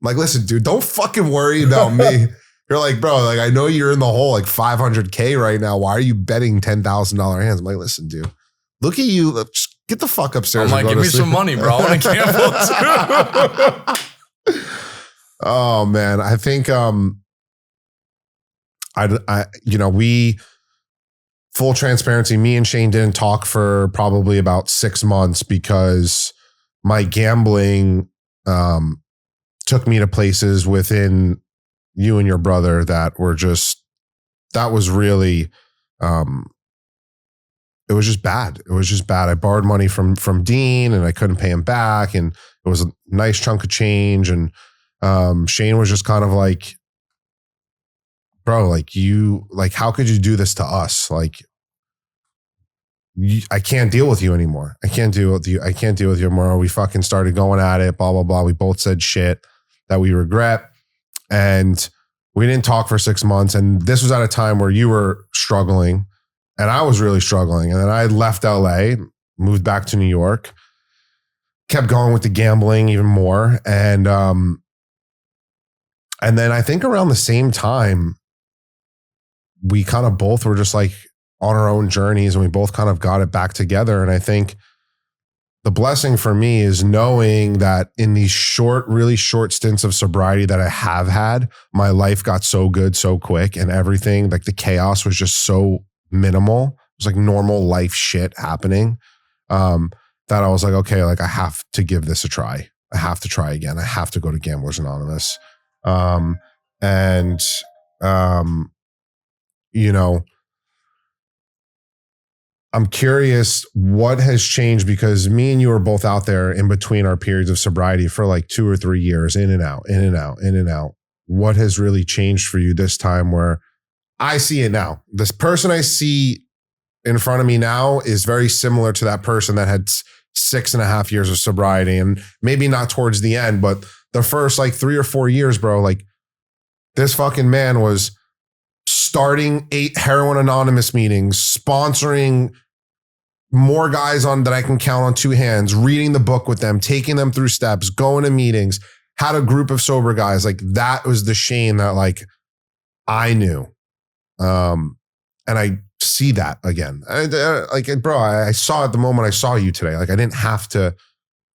like, listen, dude, don't fucking worry about me. You're like, bro, like I know you're in the hole like 500K right now. Why are you betting $10,000 hands? I'm like, listen, dude. Look at you. Just get the fuck upstairs. I'm like, give me some money, bro. I want to gamble too. Oh man. I think, we, full transparency, me and Shane didn't talk for probably about 6 months because my gambling, took me to places within you and your brother that was really, it was just bad. It was just bad. I borrowed money from Dean and I couldn't pay him back. And it was a nice chunk of change. And Shane was just kind of like bro, like how could you do this to us? Like, I can't deal with you anymore. I can't deal with you. I can't deal with you anymore. We fucking started going at it, blah, blah, blah. We both said shit that we regret. And we didn't talk for 6 months. And this was at a time where you were struggling and I was really struggling. And then I left LA, moved back to New York, kept going with the gambling even more. And then I think around the same time, we kind of both were just like on our own journeys and we both kind of got it back together. And I think the blessing for me is knowing that in these really short stints of sobriety that I have had, my life got so good so quick and everything, like the chaos was just so minimal. It was like normal life shit happening that I was like, okay, like I have to give this a try. I have to try again. I have to go to Gamblers Anonymous. You know, I'm curious what has changed because me and you were both out there in between our periods of sobriety for like 2 or 3 years, in and out, in and out, in and out. What has really changed for you this time where I see it now? This person I see in front of me now is very similar to that person that had 6.5 years of sobriety, and maybe not towards the end, but the first like 3 or 4 years, bro, like this fucking man was starting 8 Heroin Anonymous meetings, sponsoring more guys on that I can count on 2 hands, reading the book with them, taking them through steps, going to meetings, had a group of sober guys. Like that was the Shane that like I knew. And I see that again. Bro, I saw it the moment I saw you today. Like I didn't have to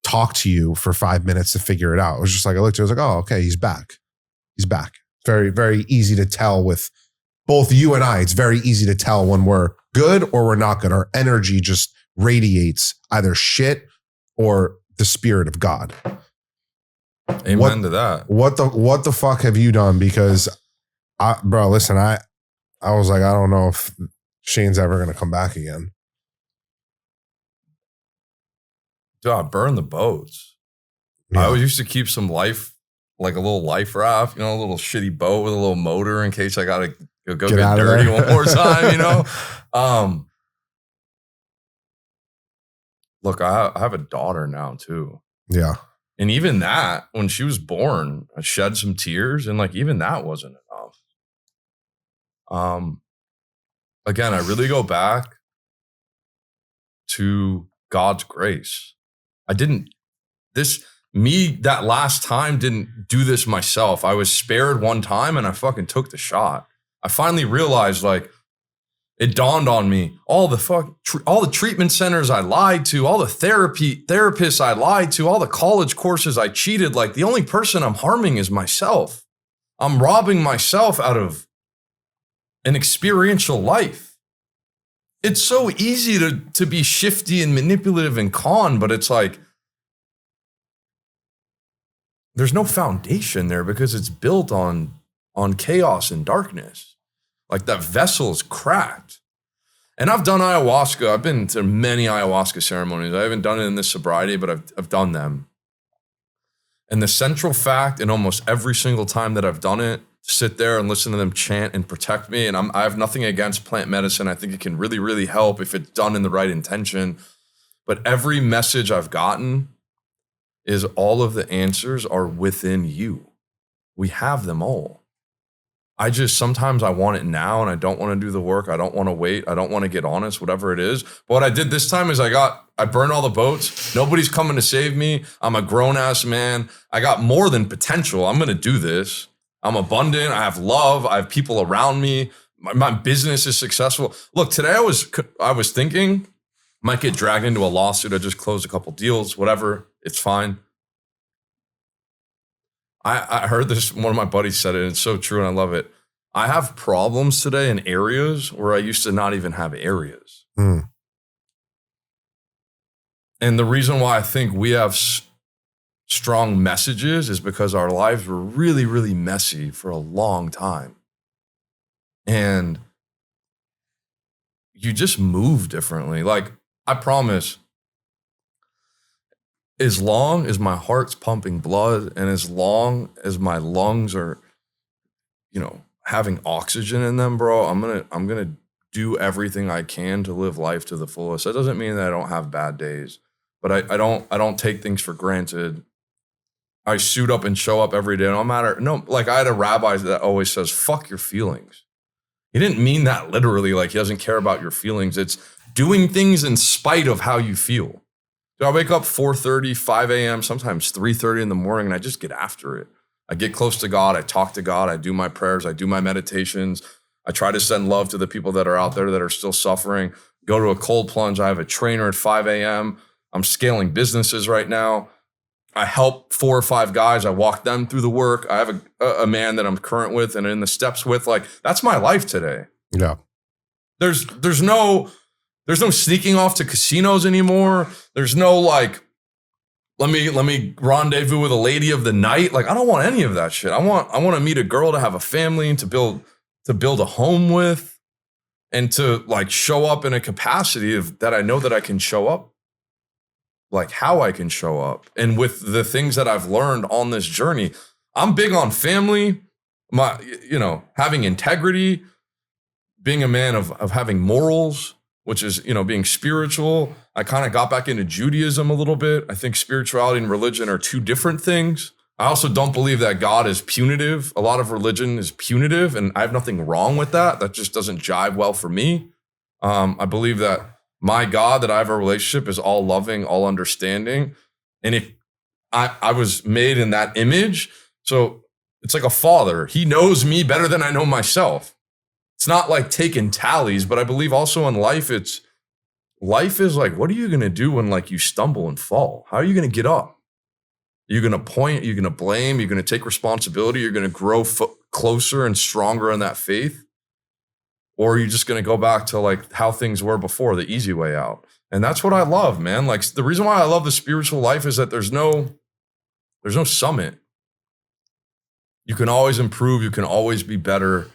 talk to you for 5 minutes to figure it out. It was just like, I looked at it, I was like, oh, okay, he's back. He's back. Very, very easy to tell with both you and I. It's very easy to tell when we're good or we're not good. Our energy just radiates either shit or the spirit of God. Amen to that. What the fuck have you done? Because bro, listen, I was like, I don't know if Shane's ever going to come back again. Dude, I burned the boats. Yeah. I always used to keep some life, like a little life raft, you know, a little shitty boat with a little motor in case I got to go get dirty one more time, you know? Look, I have a daughter now too. Yeah. And even that, when she was born, I shed some tears and like, even that wasn't enough. Again, I really go back to God's grace. That last time didn't do this myself. I was spared one time and I fucking took the shot. I finally realized, like, it dawned on me, all the treatment centers I lied to, all the therapists I lied to, all the college courses I cheated, like the only person I'm harming is myself. I'm robbing myself out of an experiential life. It's so easy to be shifty and manipulative and con, but it's like, there's no foundation there because it's built on chaos and darkness. Like that vessel is cracked. And I've done ayahuasca. I've been to many ayahuasca ceremonies. I haven't done it in this sobriety, but I've done them. And the central fact in almost every single time that I've done it, sit there and listen to them chant and protect me. And I have nothing against plant medicine. I think it can really, really help if it's done in the right intention. But every message I've gotten is all of the answers are within you. We have them all. Sometimes I want it now and I don't want to do the work. I don't want to wait. I don't want to get honest, whatever it is. But what I did this time is I burned all the boats. Nobody's coming to save me. I'm a grown ass man. I got more than potential. I'm going to do this. I'm abundant. I have love. I have people around me. My business is successful. Look, today I was thinking might get dragged into a lawsuit. I just closed a couple deals, whatever. It's fine. I heard this, one of my buddies said it, and it's so true, and I love it. I have problems today in areas where I used to not even have areas. Mm. And the reason why I think we have strong messages is because our lives were really, really messy for a long time. And you just move differently. Like, I promise, as long as my heart's pumping blood and as long as my lungs are, having oxygen in them, bro, I'm gonna do everything I can to live life to the fullest. That doesn't mean that I don't have bad days, but I don't take things for granted. I suit up and show up every day. No matter, no, like I had a rabbi that always says, fuck your feelings. He didn't mean that literally, like he doesn't care about your feelings. It's doing things in spite of how you feel. So I wake up 4:30, 5 a.m., sometimes 3:30 in the morning, and I just get after it. I get close to God. I talk to God. I do my prayers. I do my meditations. I try to send love to the people that are out there that are still suffering. Go to a cold plunge. I have a trainer at 5 a.m. I'm scaling businesses right now. I help 4 or 5 guys. I walk them through the work. I have a man that I'm current with and in the steps with. Like, that's my life today. Yeah. There's no sneaking off to casinos anymore. There's no like, let me rendezvous with a lady of the night. Like, I don't want any of that shit. I want to meet a girl, to have a family, and to build a home with, and to like show up in a capacity that I know that I can show up, like how I can show up. And with the things that I've learned on this journey, I'm big on family, having integrity, being a man of having morals, which is, being spiritual. I kind of got back into Judaism a little bit. I think spirituality and religion are 2 different things. I also don't believe that God is punitive. A lot of religion is punitive, and I have nothing wrong with that. That just doesn't jive well for me. I believe that my God that I have a relationship is all loving, all understanding. And if I was made in that image, so it's like a father. He knows me better than I know myself. It's not like taking tallies, but I believe also in life, life is like, what are you going to do when like you stumble and fall? How are you going to get up? You're going to point, you're going to blame, you're going to take responsibility, you're going to grow closer and stronger in that faith. Or are you just going to go back to like how things were before, the easy way out? And that's what I love, man. Like, the reason why I love the spiritual life is that there's no summit. You can always improve. You can always be better.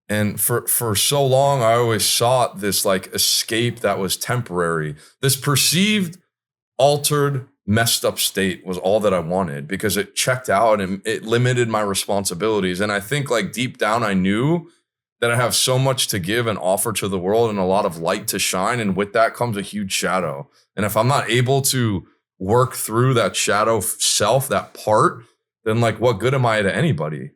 And for so long, I always sought this like escape that was temporary. This perceived, altered, messed up state was all that I wanted, because it checked out and it limited my responsibilities. And I think like deep down, I knew that I have so much to give and offer to the world, and a lot of light to shine. And with that comes a huge shadow. And if I'm not able to work through that shadow self, that part, then like, what good am I to anybody?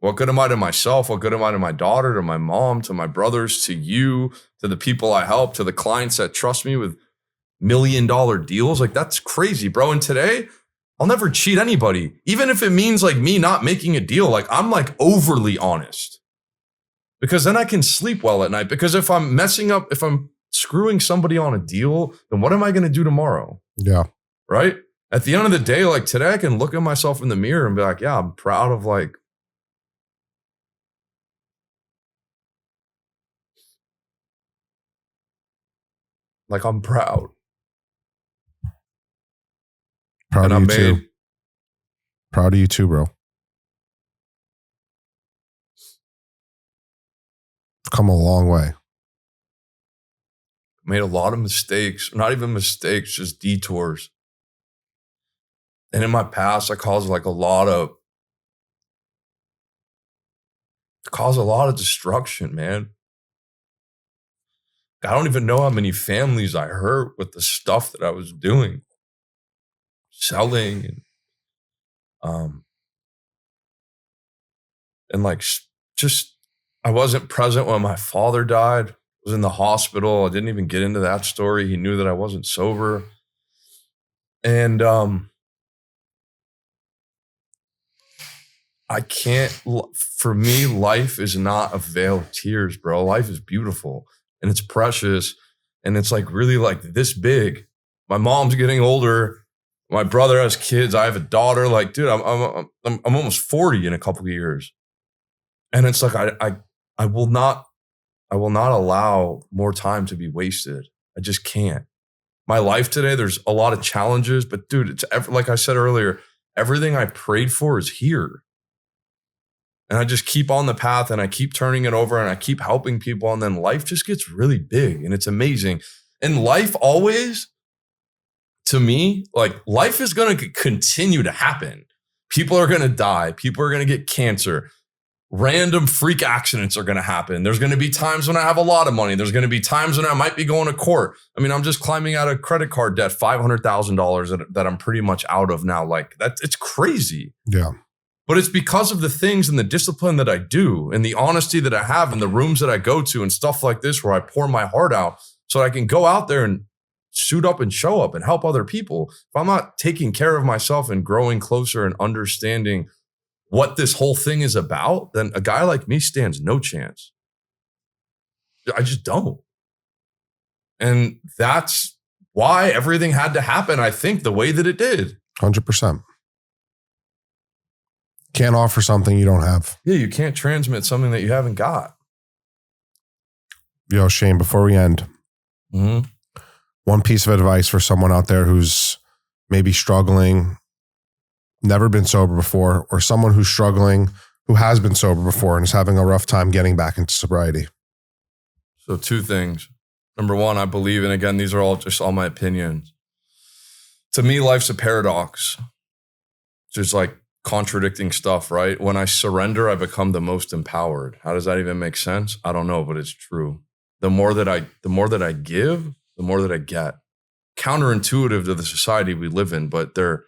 What good am I to myself? What good am I to my daughter, to my mom, to my brothers, to you, to the people I help, to the clients that trust me with $1 million deals? Like, that's crazy, bro. And today, I'll never cheat anybody. Even if it means like me not making a deal, like I'm like overly honest. Because then I can sleep well at night. Because if I'm messing up, if I'm screwing somebody on a deal, then what am I going to do tomorrow? Yeah. Right? At the end of the day, like today, I can look at myself in the mirror and be like, yeah, I'm proud of like, I'm proud. Proud of you too. Proud of you too, bro. Come a long way. Made a lot of mistakes, not even mistakes, just detours. And in my past, I caused a lot of destruction, man. I don't even know how many families I hurt with the stuff that I was doing, selling, and like just I wasn't present when my father died. I was in the hospital. I didn't even get into that story. He knew that I wasn't sober. And I can't, for me, life is not a veil of tears, bro. Life is beautiful and it's precious. And it's like really like this big. My mom's getting older. My brother has kids. I have a daughter. Like, dude, I'm almost 40 in a couple of years. And it's like, I will not allow more time to be wasted. I just can't. My life today, there's a lot of challenges, but dude, it's like I said earlier, everything I prayed for is here. And I just keep on the path and I keep turning it over and I keep helping people. And then life just gets really big and it's amazing. And life always, to me, like life is going to continue to happen. People are going to die. People are going to get cancer. random freak accidents are going to happen. There's going to be times when I have a lot of money. There's going to be times when I might be going to court. I mean, I'm just climbing out of credit card debt, $500,000 that I'm pretty much out of now. Like it's crazy. Yeah. But it's because of the things and the discipline that I do and the honesty that I have in the rooms that I go to and stuff like this, where I pour my heart out so I can go out there and suit up and show up and help other people. If I'm not taking care of myself and growing closer and understanding what this whole thing is about, then a guy like me stands no chance. I just don't. And that's why everything had to happen, I think, the way that it did. 100%. Can't offer something you don't have. Yeah, you can't transmit something that you haven't got. Yo, Shane, before we end, one piece of advice for someone out there who's maybe struggling, never been sober before, or someone who's struggling, who has been sober before and is having a rough time getting back into sobriety. So 2 things. Number 1, I believe, and again, these are all just all my opinions. To me, life's a paradox. Just like contradicting stuff, right? When I surrender, I become the most empowered. How does that even make sense? I don't know, but it's true. The more that I give, the more that I get. Counterintuitive to the society we live in, but they're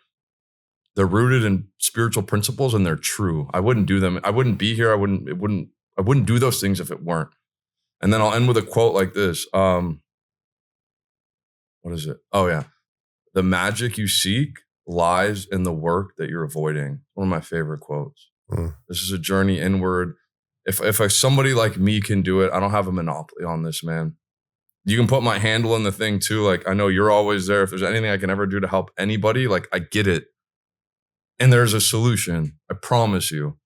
rooted in spiritual principles and they're true. I wouldn't do them. I wouldn't be here. I wouldn't do those things if it weren't. And then I'll end with a quote like this. What is it? Oh yeah. The magic you seek lies in the work that you're avoiding. One of my favorite quotes. This is a journey inward. If somebody like me can do it, I don't have a monopoly on this, man. You can put my handle in the thing too. Like, I know you're always there. If there's anything I can ever do to help anybody, like, I get it. And there's a solution. I promise you.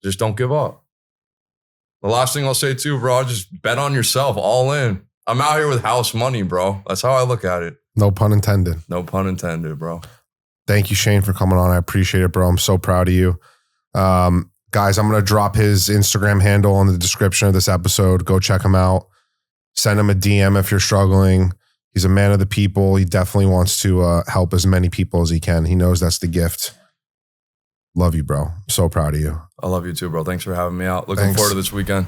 Just don't give up. The last thing I'll say too, bro, just bet on yourself, all in. I'm out here with house money, bro. That's how I look at it. No pun intended. No pun intended, bro. Thank you, Shane, for coming on. I appreciate it, bro. I'm so proud of you. Guys, I'm going to drop his Instagram handle in the description of this episode. Go check him out. Send him a DM if you're struggling. He's a man of the people. He definitely wants to help as many people as he can. He knows that's the gift. Love you, bro. I'm so proud of you. I love you too, bro. Thanks for having me out. Looking forward to this weekend.